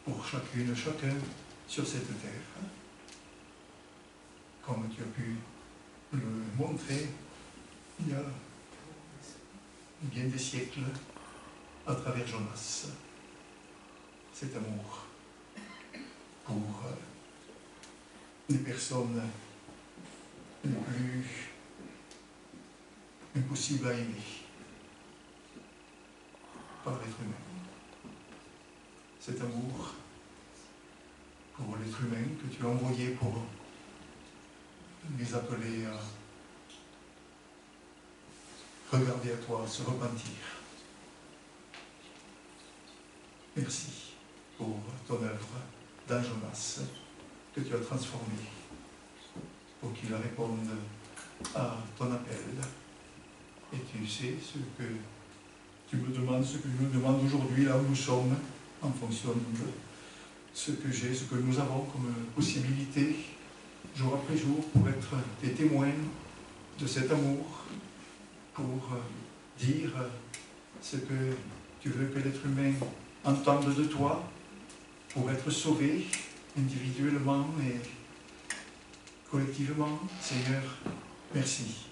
pour chacune, chacun sur cette terre. Comme tu as pu le montrer il y a bien des siècles à travers Jonas. Cet amour pour les personnes les plus impossibles à aimer par l'être humain. Cet amour pour l'être humain que tu as envoyé pour les appeler à regarder à toi, à se repentir. Merci pour ton œuvre dans Jonas que tu as transformé pour qu'il réponde à ton appel. Et tu sais ce que tu me demandes, ce que je me demande aujourd'hui, là où nous sommes, en fonction de ce que j'ai, ce que nous avons comme possibilité, jour après jour, pour être des témoins de cet amour, pour dire ce que tu veux que l'être humain entende de toi, pour être sauvé individuellement et collectivement. Seigneur, merci,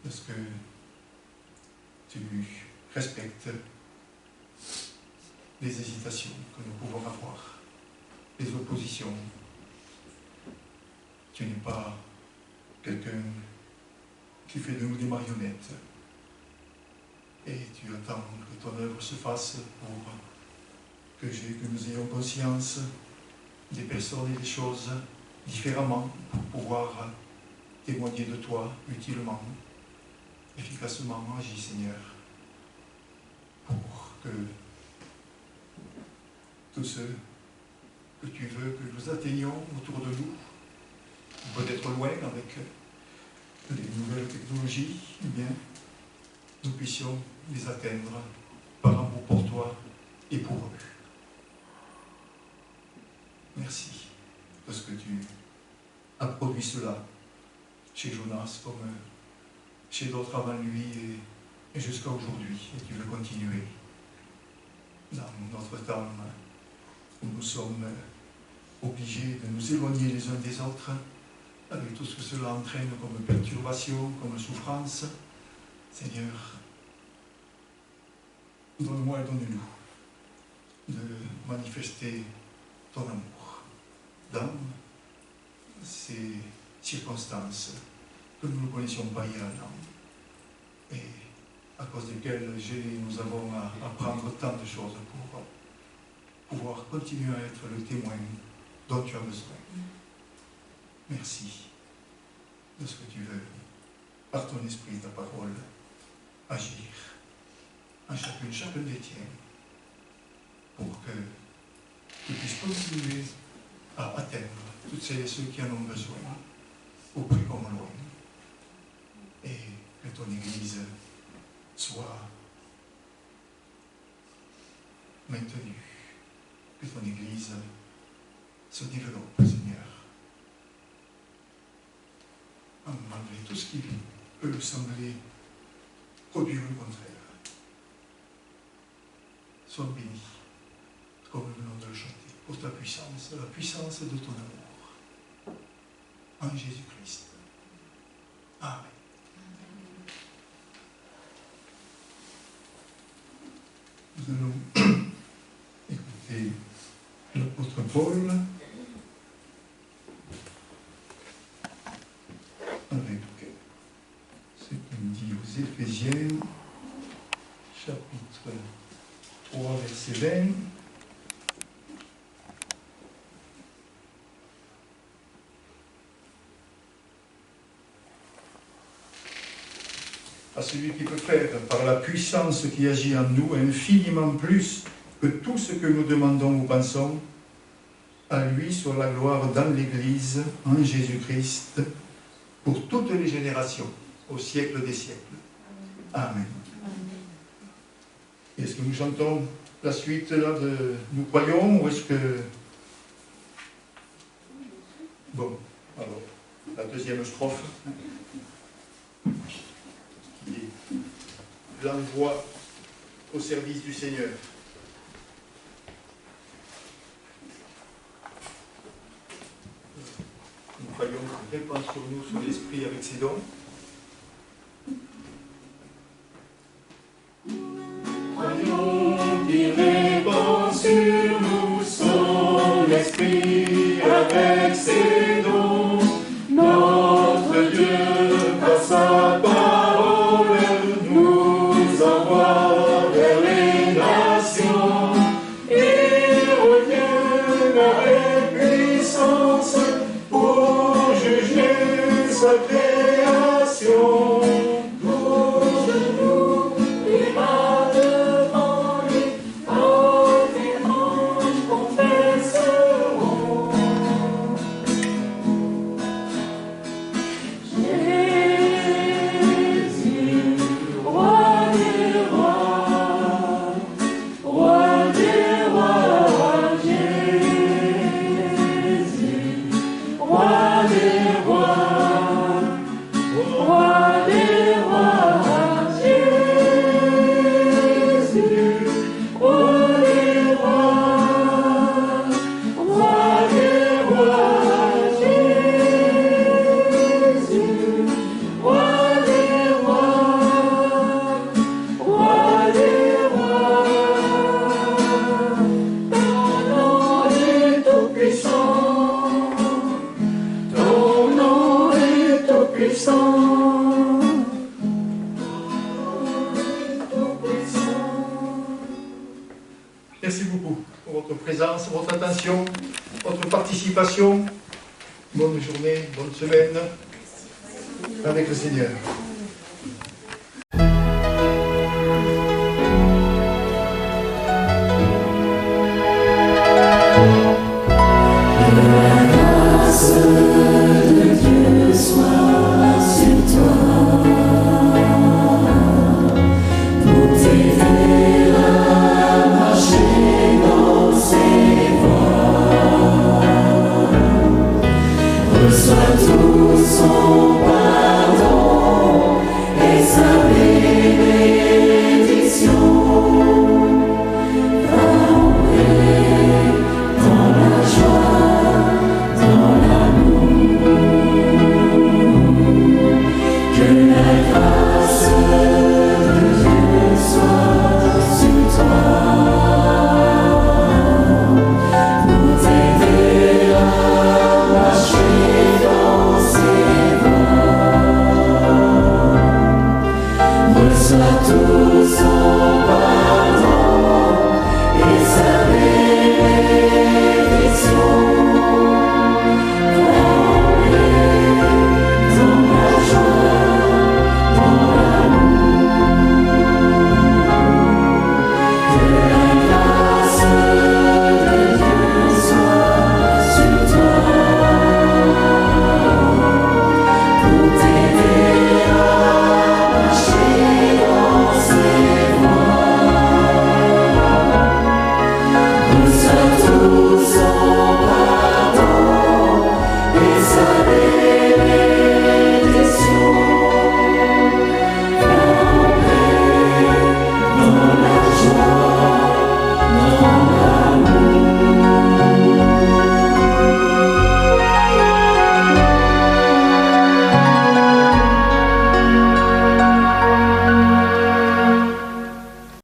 parce que tu respectes les hésitations que nous pouvons avoir, les oppositions. Tu n'es pas quelqu'un qui fait de nous des marionnettes. Et tu attends que ton œuvre se fasse pour que nous ayons conscience des personnes et des choses différemment pour pouvoir témoigner de toi utilement, efficacement. Agis, Seigneur, pour que tous ceux que tu veux que nous atteignions autour de nous, peut-être loin avec les nouvelles technologies, eh bien, nous puissions les atteindre par amour pour toi et pour eux. Merci parce que tu as produit cela chez Jonas comme chez d'autres avant lui et jusqu'à aujourd'hui. Et tu veux continuer dans notre temps où nous sommes obligés de nous éloigner les uns des autres avec tout ce que cela entraîne comme perturbation, comme souffrance. Seigneur, donne-moi et donne-nous de manifester ton amour dans ces circonstances que nous ne connaissions pas il y a un an et à cause desquelles nous avons à apprendre tant de choses pour pouvoir continuer à être le témoin dont tu as besoin. Merci de ce que tu veux, par ton esprit, ta parole, agir en chacun des tiens, pour que tu puisses continuer à atteindre toutes celles et ceux qui en ont besoin, au près comme au loin, et que ton Église soit maintenue, que ton Église se développe, Seigneur, malgré tout ce qui peut sembler produire le contraire. Sois béni, comme nous venons de le chanter, pour ta puissance, la puissance de ton amour, en Jésus-Christ. Amen. Nous allons écouter l'apôtre Paul avec ce qu'il dit aux Éphésiens, chapitre 3, verset 20. À celui qui peut faire, par la puissance qui agit en nous, infiniment plus que tout ce que nous demandons ou pensons, à lui soit la gloire dans l'Église, en Jésus-Christ, pour toutes les générations, au siècle des siècles. Amen. Est-ce que nous chantons la suite là de Nous croyons, ou est-ce que... Bon, alors, la deuxième strophe, qui est l'envoi au service du Seigneur. Nous croyons qu'il répand sur nous son esprit avec ses dons. Croyons qu'il répand sur nous son esprit avec ses dons. Notre Dieu, par sa parole, nous envoie vers les nations et revient avec puissance pour juger sa création. Pour genoux et bas devant lui, quand les anges confesseront. Jésus, roi des rois, roi des rois, Jésus, roi des rois, roi des rois, Jésus, roi des rois, roi des rois, Jésus, roi des rois, roi des rois. Ton nom est tout-puissant, ton nom est tout-puissant, tout-puissant. Merci beaucoup pour votre présence, votre attention, votre participation. Bonne journée, bonne semaine avec le Seigneur.